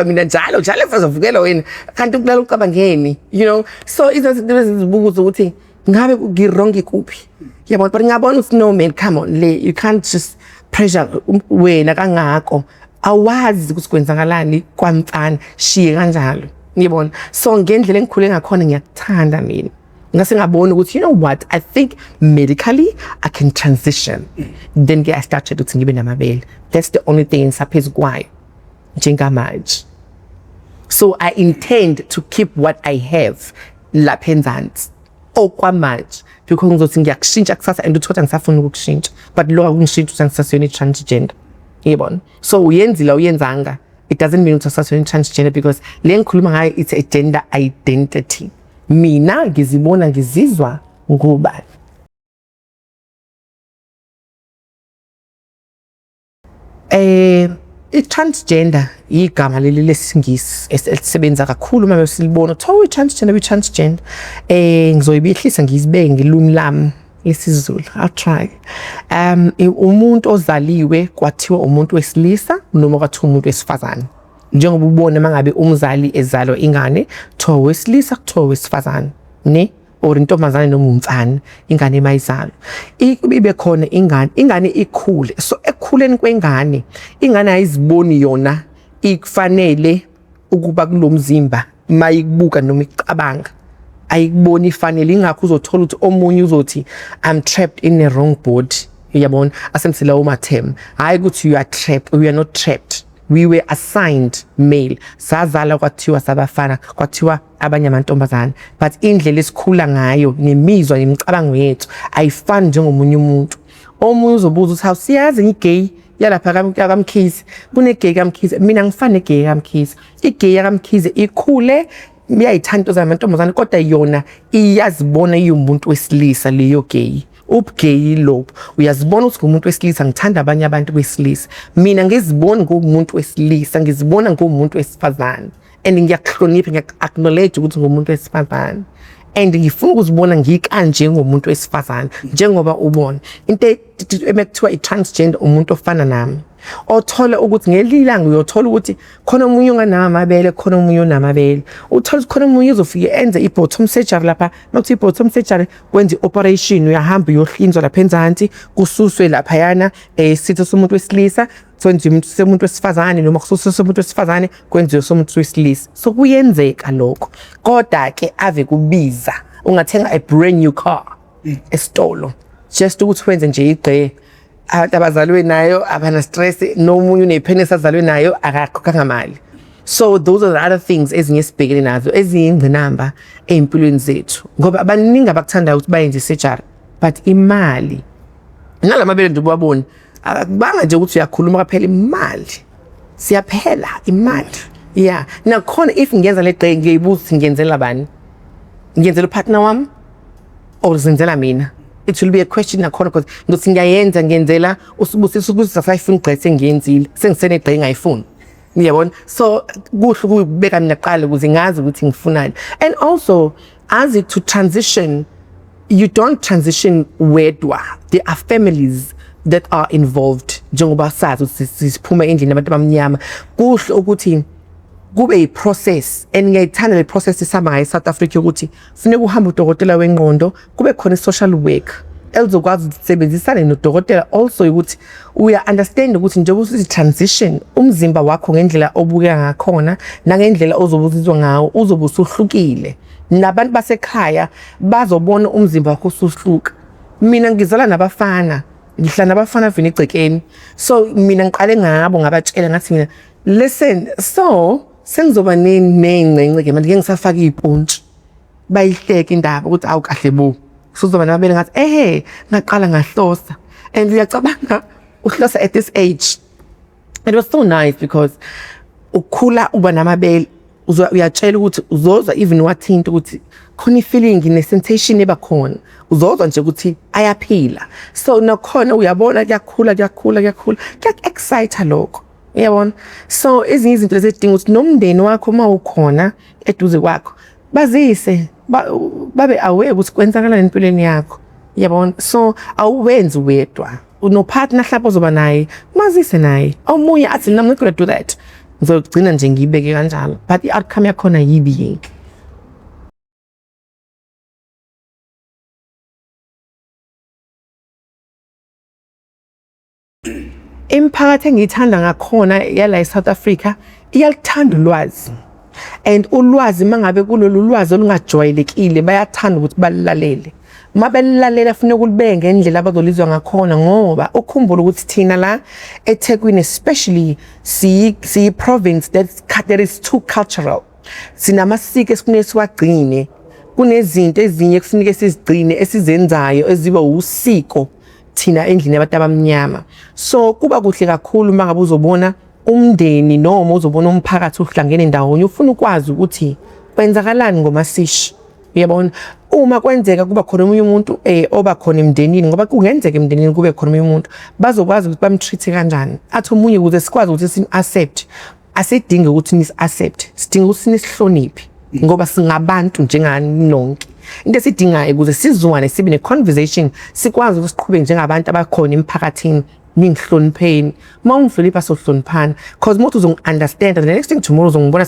mina njalo fazavukelwa wena kanti ukulala ucabangeni, you know. So izibuzo ukuthi ngabe ngirong kuphi. Yabona but ngiyabona ukuthi no man, come on, you can't just pressure wena kangako. Awazi ukuthi kwenzakalani kwamfana shiye kanjalo. Ngiyabona. So ngendlela engikhule ngakhona ngiyakuthanda mina. Ngase ngabona ukuthi you know what, I think medically I can transition. Then I started ukuthi ngibe namabele. That's the only thing engisaphezulu kwayo njengamanje. So I intend to keep what I have lapha enzansi okwamanje because ngizothi ngiyakushintsha kusasa and uthola ngisafuna ukukushintsha but lo akungishintsha ukuthi ngisasiyona transgender. Yebona. So uyenzile uyenzanga, it doesn't mean ukuthi asasiyona transgender because le ngikhuluma ngayo it's a gender identity. Mina ngizibona ngizizwa ngubani. I-transgender igama leli lesingisi esisebenza kakhulu uma besilibona kuthiwa transgender ngizoyibihlisa ngizibeke ngelumi lami lesizulu. I'll try. Umuntu ozaliwe kwathiwa umuntu wesilisa noma kwathiwa umuntu wesifazane. Njengoba ubone mangabe umzali ezalwa ingane kuthiwa wesilisa kuthiwa wesifazane ne or intombazane noma umfana ingane emayizalo ibe khona ingane ikhule. So ekukhuleni kwengane ingane ayiziboni yona ikufanele ukuba kulomzimba mayikubuka noma icabanga ayikuboni ifanele. Ingakho uzothola ukuthi omunye uzothi I'm trapped in a wrong body. Uyabona asemsela umathem hayi ukuthi you are trapped or you are not trapped. We were assigned male. Sazala kwathiwa sabafana kwathiwa abanye amantombazane but indlela esikhula ngayo nemizwa nemicabango yethu ayifani njengomunye umuntu. Omunye uzobuza ukuthi awusiyazi ngigay yalapha kaMkhize kune gay kaMkhize. Mina ngifane gay kaMkhize. Igay kaMkhize ikhule iyayithanda zamantombazane kodwa yona iyazibona iyumuntu wesilisa leyo gay. Ubugay lobo uyazibona ukuthi ngumuntu wesilisa ngithanda abanye abantu besilisa. Mina ngizibona ngumuntu wesilisa ngizibona ngumuntu wesifazane and ngiyakuhlonipha ngiyacknowledge ukuthi ngumuntu wesifazane and ngifuna ukuzibona ngikanje ngomuntu wesifazane njengoba ubona into emekuthiwa i-transgender umuntu ofana nami othola ukuthi ngelilanga uyothola ukuthi khona umunye onganamabele khona umunye onamabele. Uthola ukuthi khona umunye uzofika enze i-bottom surgery lapha makuthi i-bottom surgery kwenza i-operation uyahamba uyohlinzwa lapha enzansi kususwe lapha yana isitho somuntu wesilisa kwenziwe umuntu wesifazane noma kususwe somuntu wesifazane kwenziwe somuntu wesilisa. So kuyenzeka lokho kodwa ke ave kubiza ungathenga a brand new car esitolo just ukuthi wenze nje igqe abantu abazalwe nayo abana stress nomunye unepenis azalwe nayo akakhokhanga mali. So those are the other things ezinye sibhekene nazo eziyingqinamba empilweni zethu ngoba abaningi abakuthanda ukuthi bayenze surgery but imali nalamabele nje ubabona akubanga nje ukuthi uyakhuluma kuphela imali siyaphela imali. Yeah nakhona if ngiyenza le gqe ngiyibuza ukuthi ngiyenzela bani, ngiyenzela partner wami or zenzela mina. It will be a question nakhona because ngothi ngiyayenza ngiyenzela usibusisa ukuthi asayifuna igqe sengiyenzile sengisene igqe engayifuni. Ngiyabona. So kuhle ukubeka mina qala ukuze ngazi ukuthi ngifunani. And also as it to transition, you don't transition wedwa. There are families that are involved. Njengoba sazi ukuthi siphuma endlini abantu abamnyama kuhle ukuthi kube i-process and ngiyayithanda le process isaba ngayo eSouth Africa ukuthi funeka uhambe udokotela wengqondo kube khona social work elizokwazi ukusebenzisana nodokotela also ukuthi uya understand ukuthi njengoba usithi transition umzimba wakho ngendlela obuka ngakhona nangendlela ozobuzizwa ngawo uzobe usuhlukile nabantu basekhaya bazobona umzimba wakho usuhluka. Mina ngizala nabafana ngihlala nabafana vini egcekeni so mina ngiqale ngabo ngabatshela ngathi mina listen so sengizoba nengcengceke manje ngisafaka ipontshi bayihleke indaba ukuthi awu kahle bo sizoba nababele ngathi ngaqala ngahlosa and ngiyacabanga uhlosa at this age. It was so nice because ukhula uba namabele uyatshela ukuthi uzozwa even wathinta ukuthi khona ifeeling ne-sensation eba khona uzozwa nje ukuthi ayaphila. So nakhona uyabona kuyakhula kuyak-excite lokho. Yabona. So ezinye izinto ezidinga ukuthi nomndeni wakho uma ukhona eduze kwakho bazise babe aware ukuthi kwenzakalani empilweni yakho. Yabona, so awuwenzi wedwa unopartner hlapho ozoba naye mazise naye omunye athi I'm not going to do that ngizogcina nje ngiyibeke kanjalo but i-outcome yakhona yibi. Imiphakathi engiyithanda ngakhona yala eSouth Africa iyaluthanda ulwazi, and ulwazi mangabe kulolu lwazi olungajwayelekile bayathanda ukuthi balilalele. Mabelilalela kufanele kulibeke ngendlela abazolizwa ngakhona, ngoba ukhumbula ukuthi thina la eThekwini especially si province that is too cultural. Sinamasiko esifuneka siwagcine, kunezinto ezinye kufuneka sizigcine esizenzayo eziba usiko thina endlini yabantu abamnyama. So kuba kuhle kakhulu mangabe uzobona umndeni noma uzobona umphakathi uhlangene ndawonye ufuna ukwazi ukuthi kwenzakalani ngomasishi. Uyabona, uma kwenzeka kuba khona omunye umuntu oba khona emndenini, ngoba kungenzeka emndenini kube khona omunye umuntu, bazokwazi ukuthi bamtreat kanjani. Athi omunye ukuze sikwazi ukuthi sim-accept, asidinge ukuthi nis-accept, sidinga ukuthi nisihloniphe ngoba singabantu njengani nonke. Into esidingayo ukuze sizwane sibe ne-conversation, sikwazi ukuthi siqhubeke njengabantu abakhona emphakathini, ningihlonipheni. Uma ungihlonipha sohloniphana, because umuntu uzongi-understand, and the next thing tomorrow uzongibona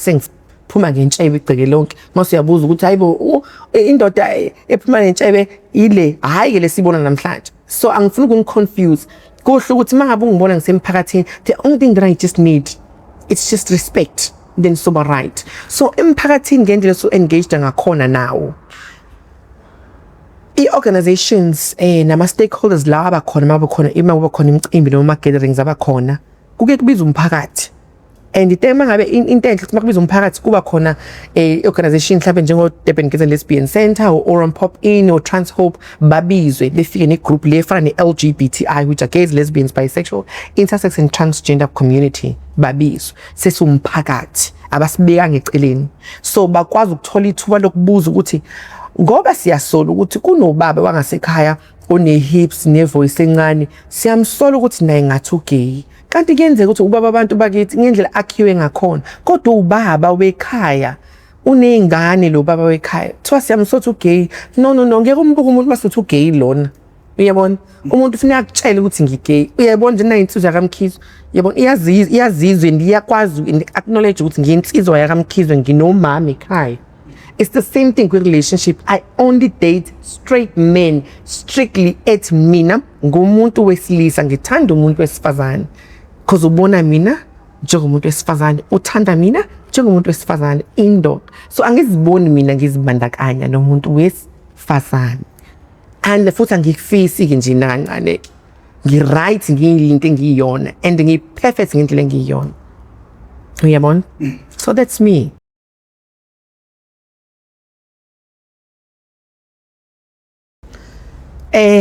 phuma ngentshebe igceke lonke. Mase uyabuza ukuthi hayibo indoda ephuma ngentshebe ile, hayi ke lesibona namhlanje. So angifuni ukungiconfuse. Kuhle ukuthi mangabe ungibona ngisemphakathini, the only thing that I just need, it's just respect, then soba right. So emphakathini ngendlela so engaged ngakhona nawo, i-organizations nama-stakeholders la abakhona mabakhona imicimbi noma gatherings abakhona, kuke kubiza umphakathi. And itema ngabe into enhle ukuthi makubiza umphakathi kuba khona organization mhlawumbe njengo Durban Gays and Lesbian Center or Oran Pop In or Trans Hope, babizwe befike negroup le efana ne-LGBTI, which are gays, lesbians, bisexual, intersex and transgender community, babizwe sesumphakathi abasibeka ngeceleni. So bakwazi ukuthola ithuba lokubuza ukuthi ngoba siyasola ukuthi kunobaba wangasekhaya one-hips ne-voice encane, siyamsola ukuthi naye ngathi ugay. Kanti kuyenzeka ukuthi ubaba abantu bakithi ngendlela akhiwe ngakhona, kodwa ubaba wekhaya uneyingane, lo baba wekhaya kuthiwa siyamsotha ugay. No, ngeke umbuke umuntu masotha ugay lona. Uyabona, umuntu ufuna akutshela ukuthi ngigay. Uyabona nje nayinsizwa yakamkhizwe, uyabona iyazizwe ndiyakwazi acknowledge ukuthi ngiyinsizwa yakamkhizwe, nginomama ekhaya. It's the same thing with relationship. I only date straight men, strictly at mina ngumuntu wesilisa, ngithanda umuntu wesifazane. Because ubona mina njengomuntu wesifazane, uthanda mina njengomuntu wesifazane, indoda. So angiziboni mina ngizibandakanya nomuntu wesifazane. And futhi angikufisi ke nje nancane. Ngi-right ngiyinto engiyiyona and ngi-perfect ngendlela engiyiyona. Uyabona? So that's me.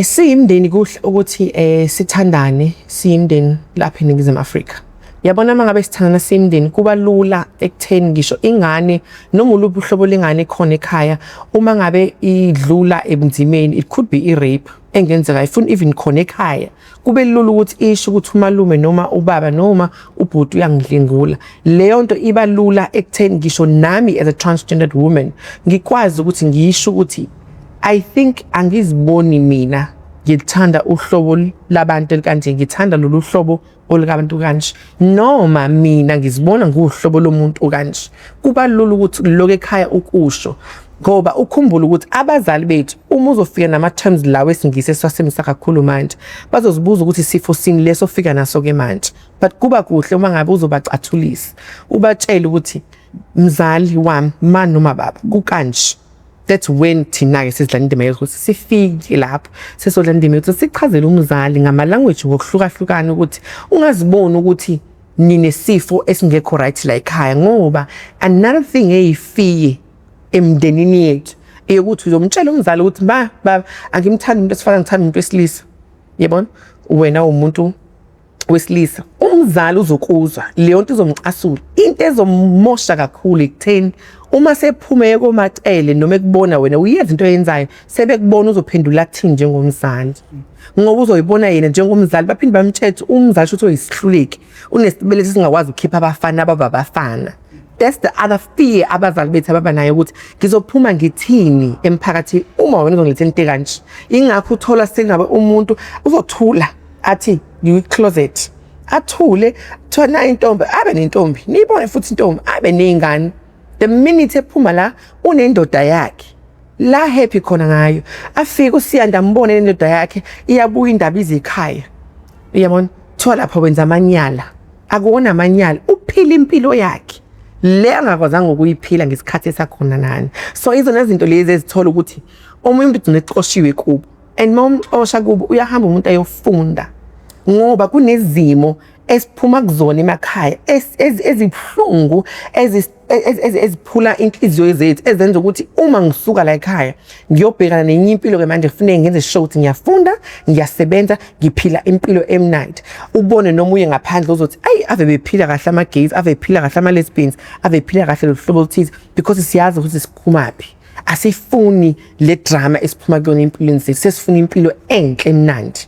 Siyimndeni kuhle ukuthi sithandane, siyimndeni lapha eNingizimu Afrika. Yabona mangabe sithandana siyimndeni kuba lula ekutheni ngisho ingane noma uluphi uhlobo lengane khona ekhaya, uma ngabe idlula ebunzimeni, it could be i-rape engenzeka ifuna even khona ekhaya, kube lula ukuthi isho ukuthi umalume noma ubaba noma ubhuti uyangidlengula. Leyo nto iba lula ekutheni ngisho nami as a transgendered woman ngikwazi ukuthi ngisho ukuthi I think angiziboni mina ngithanda uhlobo labantu elikanje, ngithanda lolu hlobo olikabantu kanje, noma mina ngizibona nguhlobo lomuntu kanje. Kuba lula ukuthi lokho ekhaya ukusho, ngoba ukhumbula ukuthi abazali bethu uma uzofika nama terms lawo esingise siwasemisa kakhulu manje, bazozibuza ukuthi sifo sini leso fika naso ke manje. But kuba kuhle uma ngabe uzobacathulisa, ubatshela ukuthi mzali wami mani noma baba kukanje. That's when thina ke sizidlala indima yethu ukuthi sifike lapho sesodlala indima yethu sichazele umzali ngama language ngokuhlukahlukana ukuthi ungaziboni ukuthi ninesifo esingekho right la ekhaya, ngoba another thing eyifiye emndenini yethu eyokuthi uzomtshela umzali ukuthi baba angimthandi umuntu esifana ngithanda umuntu wesilisa. Yabona, wena umuntu wesilisa, umzali uzokuzwa leyo nto izomcasula. Into ezomosha kakhulu ekutheni uma sephume komacele noma ekubona wena uyenza into oyenzayo, sebekubona uzophendula kuthini njengomzali, ngoba uzoyibona yena njengomzali baphinde bamthethe umzali ukuthi uyisihluleki unesibele singakwazi ukukhipha abafana ababafana. that's the other fear abazali bethu ababanayo ukuthi ngizophuma ngithini emphakathi uma wena uzongiletha into kanje. Ingakho uthola sengabe umuntu uzothula athi you-closet athule thona intombi abe nentombi niyibone futhi intombi abe nezingane. The minute ephuma la unendoda yakhe la happy khona ngayo afike uSiyanda ambone lendoda yakhe iyabuya indaba izikhaya. Uyabona thola lapha wenza amanyala akuwona amanyala uphila impilo yakhe le angakwazanga ukuyiphila ngesikhathi esakhona nani. So izona izinto lezi ezithola ukuthi omunye umuntu ugcina eqoshiwe kubo and mom osha kubo uyahamba umuntu ayofunda ngoba kunezimo esiphuma kuzona emakhaya ezibhlungu eziphula inhliziyo zethu ezenza ukuthi uma ngisuka la ekhaya ngiyobhekana nenye impilo ke manje kufanele ngenze show ukuthi ngiyafunda ngiyasebenza ngiphila impilo emnandi. Ubone nomunye ngaphandle uzothi ayi ave bephila kahle ama-gays ave bephila kahle ama-lesbians ave bephila kahlelohlobo oluthize because siyazi ukuthi siphumaphi. Asifuni le drama esiphuma kuyona empilweni zethu sesifuna impilo enhle emnandi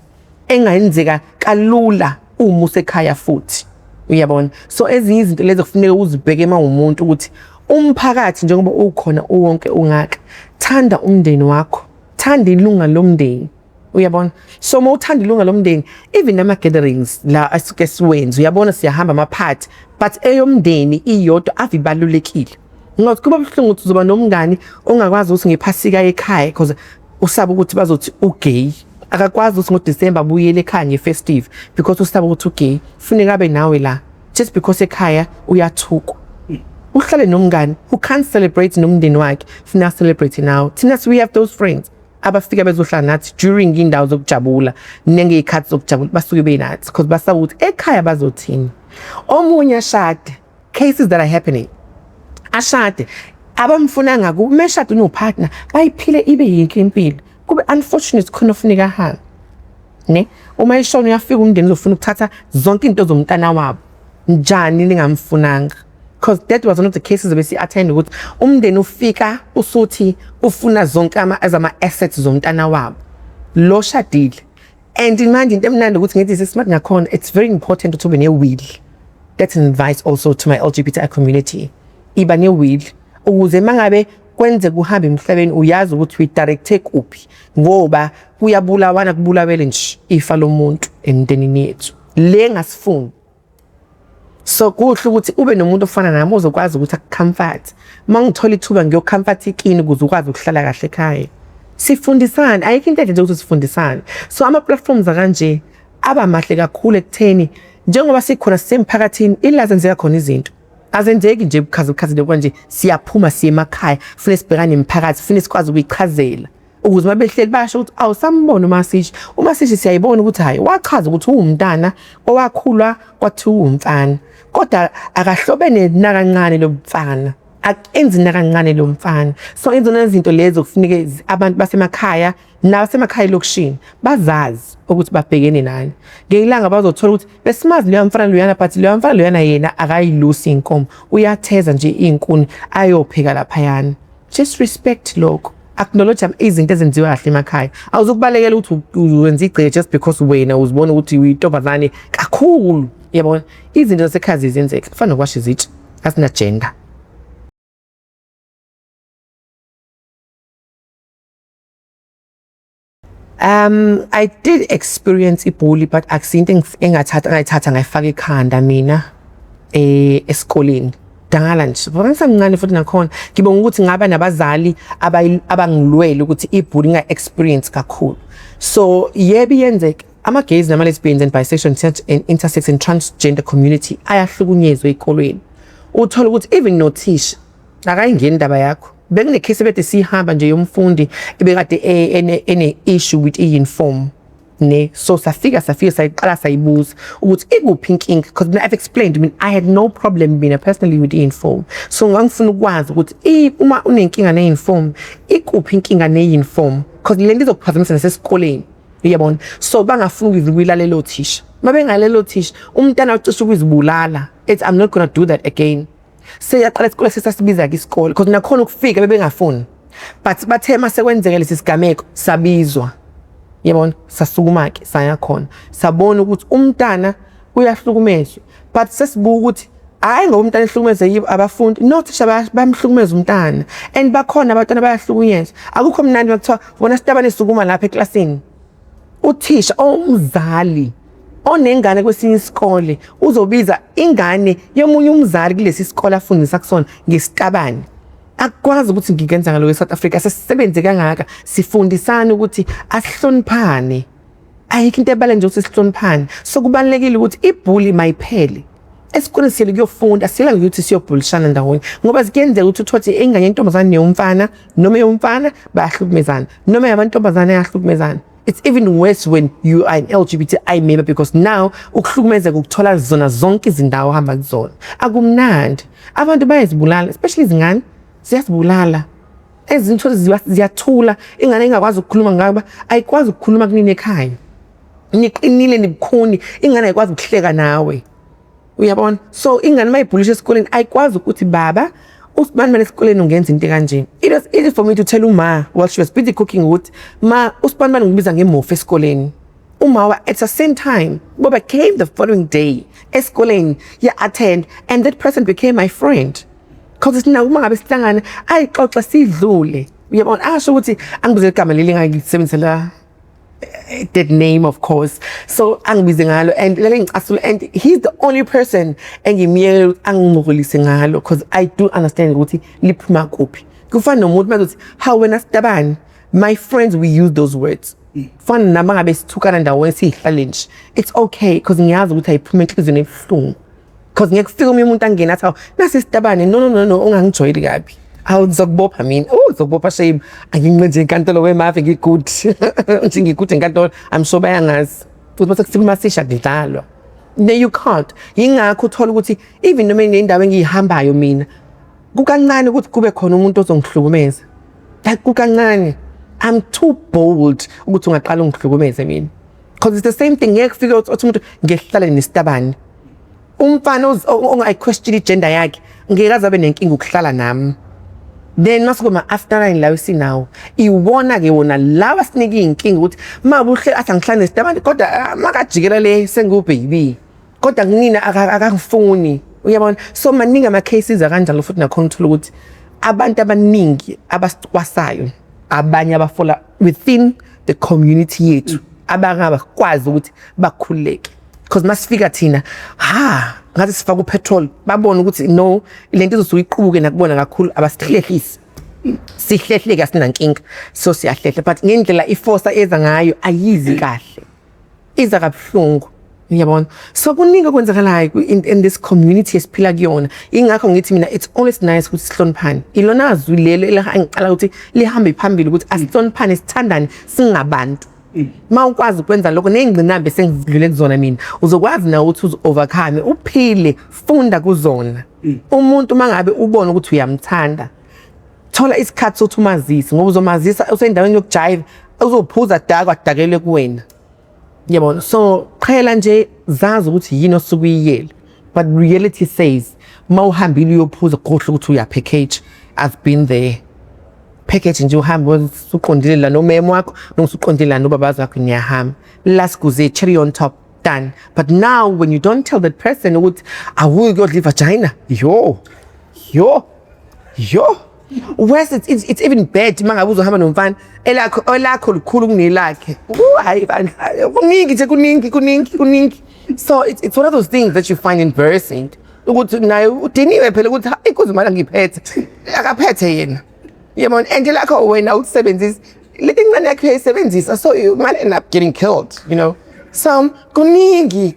engayenzeka kalula uma usekhaya futhi. Uyabona so ezinye izinto lezi kufanele uzibheke uma umuntu ukuthi umphakathi njengoba ukhona uwonke ungaka thanda umndeni wakho thanda ilunga lomndeni. Uyabona so uma uthanda ilunga lomndeni even ama gatherings la asuke siwenza uyabona siyahamba ama party but eyomndeni iyodwa avibalulekile. Ngoba kuba buhlungu ukuthi uzoba nomngani ongakwazi ukuthi ngephasika ekhaya because usaba ukuthi bazothi ugay akakwazi ukuthi ngoDecember buyele ekhaya ngefestive because usaba ukuthi ugay kufuneka abe nawe la just because ekhaya uyathukwa. Uhlale nomngani who can't celebrate nomndeni wakhe funa celebrate now. Thina we have those friends abafika bezohlala nathi during indawo zokujabula nengeyikhathi zokujabula basuke benathi because basaba ukuthi ekhaya bazothini. Omunye ashade cases that are happening ashade abamfuna ngaku meshade no partner bayiphile ibe yinhle impilo kube unfortunate khona ufuneka hamba ne uma ishona uyafika umndeni uzofuna ukuthatha zonke into zomntana wabo njani ningamfunanga because that was one of the cases bese attend ukuthi umndeni ufika usuthi ufuna zonke ama assets zomntana wabo lo shadile and imagine into emnandi ukuthi ngithi sesmart ngakhona it's very important to be ne will. That's an advice also to my LGBTI community. Iba ne will ukuze mangabe kwenze kuhamba emhlabeni uyazi ukuthi uyidirecte kuphi ngoba kuyabulawana kubulawele nje ifa lomuntu emndenini yethu le ngasifuni. So kuhle ukuthi ube nomuntu ofana nami ozokwazi ukuthi akucomfort mangithola ithuba ngiyocomfort ikini ukuze ukwazi ukuhlala kahle ekhaya. Sifundisana ayikho into nje ukuthi sifundisane. So ama platforms akanje aba mahle kakhulu ekutheni njengoba sikhona sisemphakathini ilazenzeka khona izinto azenzeki nje because nje siyaphuma siye emakhaya fune sibhekane nemphakathi fune sikwazi ukuyichazela ukuze mabehleli basho ukuthi awu sambona umasishi siyayibona ukuthi hayi wachaza ukuthi uwumntana owakhulwa kwathiwa umfana kodwa akahlobene nakancane lo mfana akenzi nakancane lo mfana. So izona izinto lezo kufuneke abantu basemakhaya nasemakhaya lokushini bazazi ukuthi babhekene nani ngeyilanga bazothola ukuthi besimazi leyo mfana loyana but leyo mfana loyana yena akayilusi inkomo uyatheza nje inkuni ayopheka lapha yana. Just respect lokho acknowledge izinto ezenziwa kahle emakhaya awuzokubalekela ukuthi uwenza igceke just because wena uzibona ukuthi uyintombazane kakhulu. Yabona izinto zasekhaya zenzeka kufana nokwasha izitsha asina gender. I did experience ibully but akusinto engayithatha ngayifaka ekhanda mina esikoleni dala nje ngisamncane futhi nakhona ngibonga ukuthi ngaba nabazali abangilwele ukuthi ibully nga experience kakhulu. So yebo yenzeka ama gays nama lesbians and bisexual and intersex and transgender community ayahlukunyezwa ezikolweni uthola ukuthi even nothisha akayingeni indaba yakho. Bekune case bethe sihamba nje yomfundi ebekade ene issue with i-uniform ne so safika sayiqala sayibuza ukuthi ikuphi inkinga because I've explained I had no problem being personally with i-uniform. So ngangifuna ukwazi ukuthi uma unenkinga ne-uniform ikuphi inkinga ne-uniform because le nto izokuphazamisa nasesikoleni. Uyabona so bangafuni ukuyilalelo thisha mabengalelo thisha umntana ucisha ukuzibulala it's I'm not going to do that again. Seyaqala isikole sesasibiza ke isikole because nakhona ukufika bebengafuni but bathe masekwenzeka lesi sigameko sabizwa. Yabona sasukuma ke saya khona sabona ukuthi umntana uyahlukumezwa but sesibuka ukuthi hayi ngoba umntana ehlukumeze abafundi no thisha bamhlukumeza umntana and bakhona abantwana bayahlukunyezwa akukho mnandi makuthiwa wona Sitabane sukuma lapha eklasini uthisha umzali onengane kwesinye isikole uzobiza ingane yomunye umzali kulesi isikole afundisa kusona ngeSitabane akwazi ukuthi ngikenza ngalo eSouth Africa sesisebenze kangaka sifundisana ukuthi asihloniphane ayikho into ebale nje ukuthi sihloniphane so kubalekile ukuthi ibully mayiphele esikoleni siyele kuyofunda siyela ukuthi siyobhulishana ndawonye ngoba sikenzeka ukuthi uthothi ingane yentombazane neyomfana noma yomfana bayahlukumezana noma yamantombazane ayahlukumezana. It's even worse when you are an LGBTI member because now ukuhlukumezeka ukuthola zona zonke izindawo ohamba kuzona akumnandi abantu bayazibulala especially izingane ziyazibulala ezinto ziyathula ingane engakwazi ukukhuluma ngaba ayikwazi ukukhuluma kunini ekhaya niqinile nibukhuni ingane ayikwazi ukuhleka nawe uyabona so ingane mayibhulisha esikoleni ayikwazi ukuthi baba uSibani manje esikoleni ungenza into kanje it was easy for me to tell uma while she was busy cooking ukuthi ma uSibani manje ngibiza ngemofa esikoleni uma at the same time Boba came the following day esikoleni ya attend and that person became my friend because now uma ngabe sihlangana ayixoxa sidlule uyabona asho ukuthi angibize igama leli ngayisebenzela that name of course so angibize ngalo and lele ngicasula and he's the only person engimiyela angingcolise ngalo because I do understand ukuthi liphuma kuphi kufana nomuntu manje how wena Sitabane my friends we use those words fana nama ngabe sithukana ndawonye sihlale nje it's okay because ngiyazi ukuthi ayiphuma enhlizweni ebuhlungu because ngiyakufika umuntu angena athi nasi Sitabane no ungangijoyili kabi awu ngizokubopha mina ngizokubopha shame anginqenje enkantolo wemafi ngikude nje ngikude enkantolo I'm sure bayangazi futhi bese kusikhuluma sishadidalwa no you can't yingakho uthola ukuthi even noma indawo engiyihambayo mina kukancane ukuthi kube khona umuntu ozongihlukumeza like kukancane I'm too bold ukuthi ungaqala ungihlukumeze mina because it's the same thing ngekufika uthi umuntu ngehlala neSitabane umfana ongayi question igender yakhe ngeke abe nenkinga ukuhlala nami then masukuma after 9 la usinawo iwona ke wona lawa sinike inkinga ukuthi mabuhle athi ngihlala neSitabane kodwa makajikela le sengubaby kodwa kunina akangifuni uyabona so maningi ama cases akanjalo futhi nakhona uthola ukuthi abantu abaningi abasicwasayo abanye abafola within the community yethu abangabakwazi ukuthi bakhuleke because masifika thina ngathi sifaka upetrol babona ukuthi no lento izosuka iqubuke nakubona kakhulu abasihlehlisi sihlehleke asinankinga so siyahlehla but ngendlela iforce eza ngayo ayizi kahle iza kabuhlungu uyabona so kuningi kwenzakalayo in this community esiphila kuyona ingakho ngithi mina it's always nice ukuthi sihloniphane ilona azwi lelo engicala ukuthi lihambe phambili ukuthi asihloniphane sithandane singabantu mawukwazi ukwenza lokho nezingcinambe sengidlule kuzona mina uzokwazi na ukuthi uzovercome uphile funda kuzona umuntu mangabe ubona ukuthi uyamthanda thola isikhathi sokuthi umazisi ngoba uzomazisa usendaweni yokujive uzophuza dakele kuwena yabona so qhela nje zazi ukuthi yini osukuyiyela but reality says mawuhambile uyophuza khohle ukuthi uya package I've been there package nje uhamba usuqondile la nomemo wakho nosuqondile la nobabazi wakho niyahamba last kuze cherry on top done but now when you don't tell that person ukuthi awuyi kuyodla vagina yo whereas it's even bad mangabe uzohamba nomfana elakho likhulu kunelakhe hayi bandla kuningi so it's one of those things that you find embarrassing ukuthi naye udiniwe phela ukuthi ikuze manje ngiphethe akaphethe yena yabona and lakho wena ukusebenzisa leti ngane yakho yayisebenzisa so you might end up getting killed you know so kuningi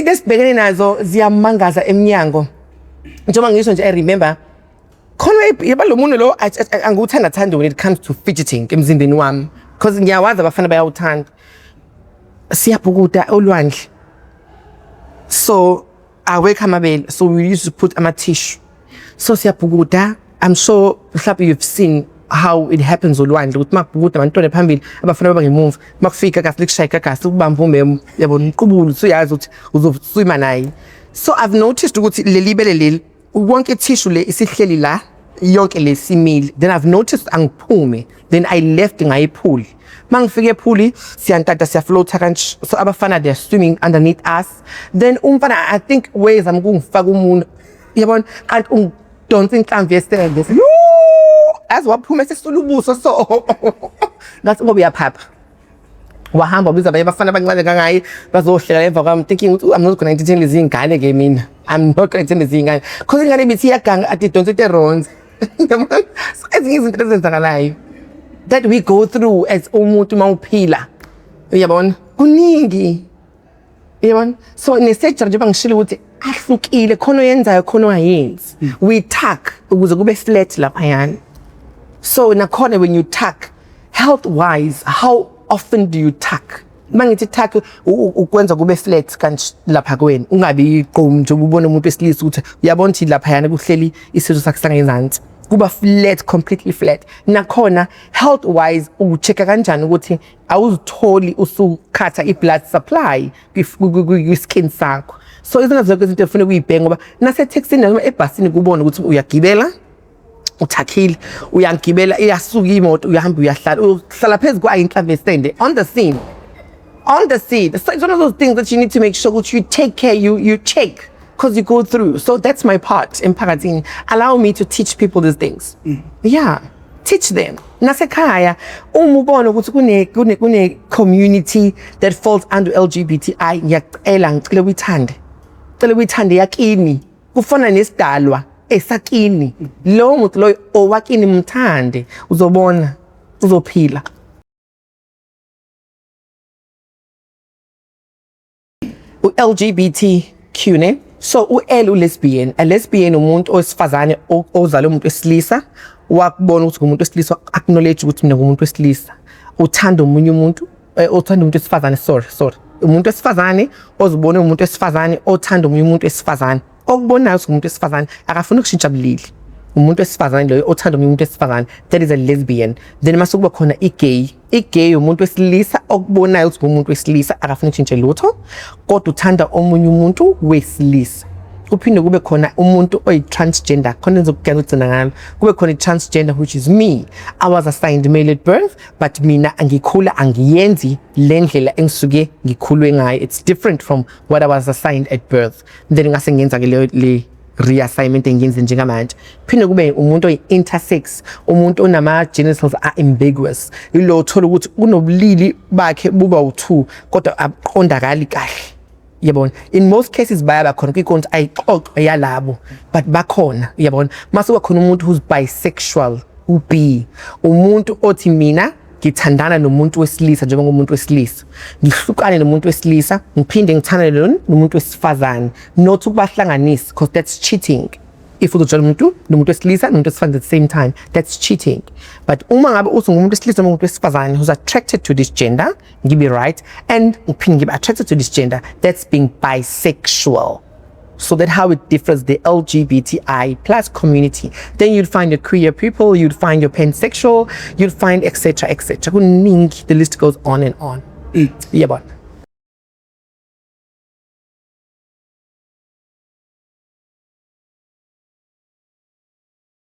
desibhekene nazo ziyamangaza eminyango njengoba ngisho nje I remember khona yaba lo muntu lo angikuthanda when it comes to fidgeting emzimbeni wami because ngiyawazi abafana bayawuthanda siyabhukuda olwandle so awake amabele so we used to put ama tissue so siyabhukuda I'm sure mhlawumbe you've seen how it happens olwandle ukuthi makubhukuda abantwana phambili abafana baba ngemuva makufika kasi likushayika kasi ukubamba umemo yabona uqubulu uyazi ukuthi uzoswima naye so I've noticed ukuthi leli bele leli wonke tissue le isihleli la yonke lesimile, then I've noticed angiphume, then I left ngayiphuli. Mangifike ephuli siyantata siyafloata kanje, so abafana they're swimming underneath us, then umfana I think ways ngifaka umuntu yabona kanti ungidonsa inhlamvu yesende as waphuma esisula ubuso so ngathi ngoba uyaphapha wahamba biza abafana abancane kangayi bazohlela emva kwami thinking I'm not going to entertain lezi ingane ke mina, I'm not going to entertain lezi ingane because ingane bithi iyaganga athi don't it runs so ezinye izinto ezenzakalayo that we go through as umuntu mawuphila uyabona kuningi uyabona so nesejara nje bangishilo ukuthi ahlukile khona oyenzayo khona oyenzi we tuck ukuze kube flat lapha yana so nakhona when you tuck health wise how often do you tuck mangithi tuck ukwenza kube flat kanje lapha kweni ungabi iqhumi nje ubone umuntu esilisa ukuthi uyabona ukuthi lapha yana kuhleli isizwe sakusanga ngezansi kuba flat completely flat nakhona health wise uchecka kanjani ukuthi awuzitholi usukhatha iblood supply kwi skin sakho so izona zonke izinto efuna ukuyibhenga ngoba nase taxini noma ebhasini kubona ukuthi uyagibela uthakhile uyangibela iyasuka imoto uyahamba uyahlala phezulu kwayinhlamvu esende on the seat so it's one of those things that you need to make sure that you take care you check because you go through. So that's my part in Pagatini. Allow me to teach people these things. Yeah, teach them. Nasekhaya, umubona ukuthi kune community that falls under LGBTI ngiyacela ngicela uyithande. Cela uyithande yakini. Kufana nesidalwa esakini. Lo muntu lo owakini mthande uzobona uzophila. LGBTQ ne? So u-L lesbian, a lesbian umuntu owesifazane ozalwe umuntu wesilisa wakubona ukuthi umuntu wesilisa acknowledge ukuthi mina ngumuntu wesilisa uthanda omunye umuntu othanda umuntu wesifazane sorry umuntu wesifazane ozibona umuntu wesifazane othanda omunye umuntu wesifazane okubonayo ukuthi umuntu wesifazane akafuna ukushintsha bulili umuntu wesifazane loyo othanda omunye umuntu wesifazane that is a lesbian then mase kuba khona igay umuntu wesilisa okubonayo ukuthi umuntu wesilisa akafuna ukushintsha lutho kodwa uthanda omunye umuntu wesilisa kuphinde kube khona umuntu oyi-transgender khona ngizokugcina ukugcina ngalo kube khona i-transgender which is me. I was assigned male at birth but mina angikhula angiyenzi le ndlela engisuke ngikhulwe ngayo. It's different from what I was assigned at birth. Then ngase ngenza ke le reassignment engenze njengamanje. Phinde kube umuntu oyi-intersex, umuntu onama genitals are ambiguous. Yilo thola ukuthi unobulili bakhe buba u2 kodwa aqondakali kahle. Yabona, in most cases bayaba khona kwikonto ayixoxe yalabo but bakhona yabona mase kuba khona umuntu who's bisexual uB umuntu othi mina ngithandana nomuntu wesilisa njengoba umuntu wesilisa ngihlukane nomuntu wesilisa ngiphinde ngithandane nomuntu wesifazane not ukubahlanganisa because that's cheating. If uzojola umuntu nomuntu wesilisa nomuntu wesifazane at the same time, that's cheating. But uma ngabe uthi ngumuntu wesilisa nomuntu wesifazane who's attracted to this gender, ngibe right, and uphinde ngibe attracted to this gender, that's being bisexual. So that's how it differs the LGBTI plus community. Then you'd find your queer people, you'd find your pansexual, you'd find etc. Kuningi, the list goes on and on. Yeah, but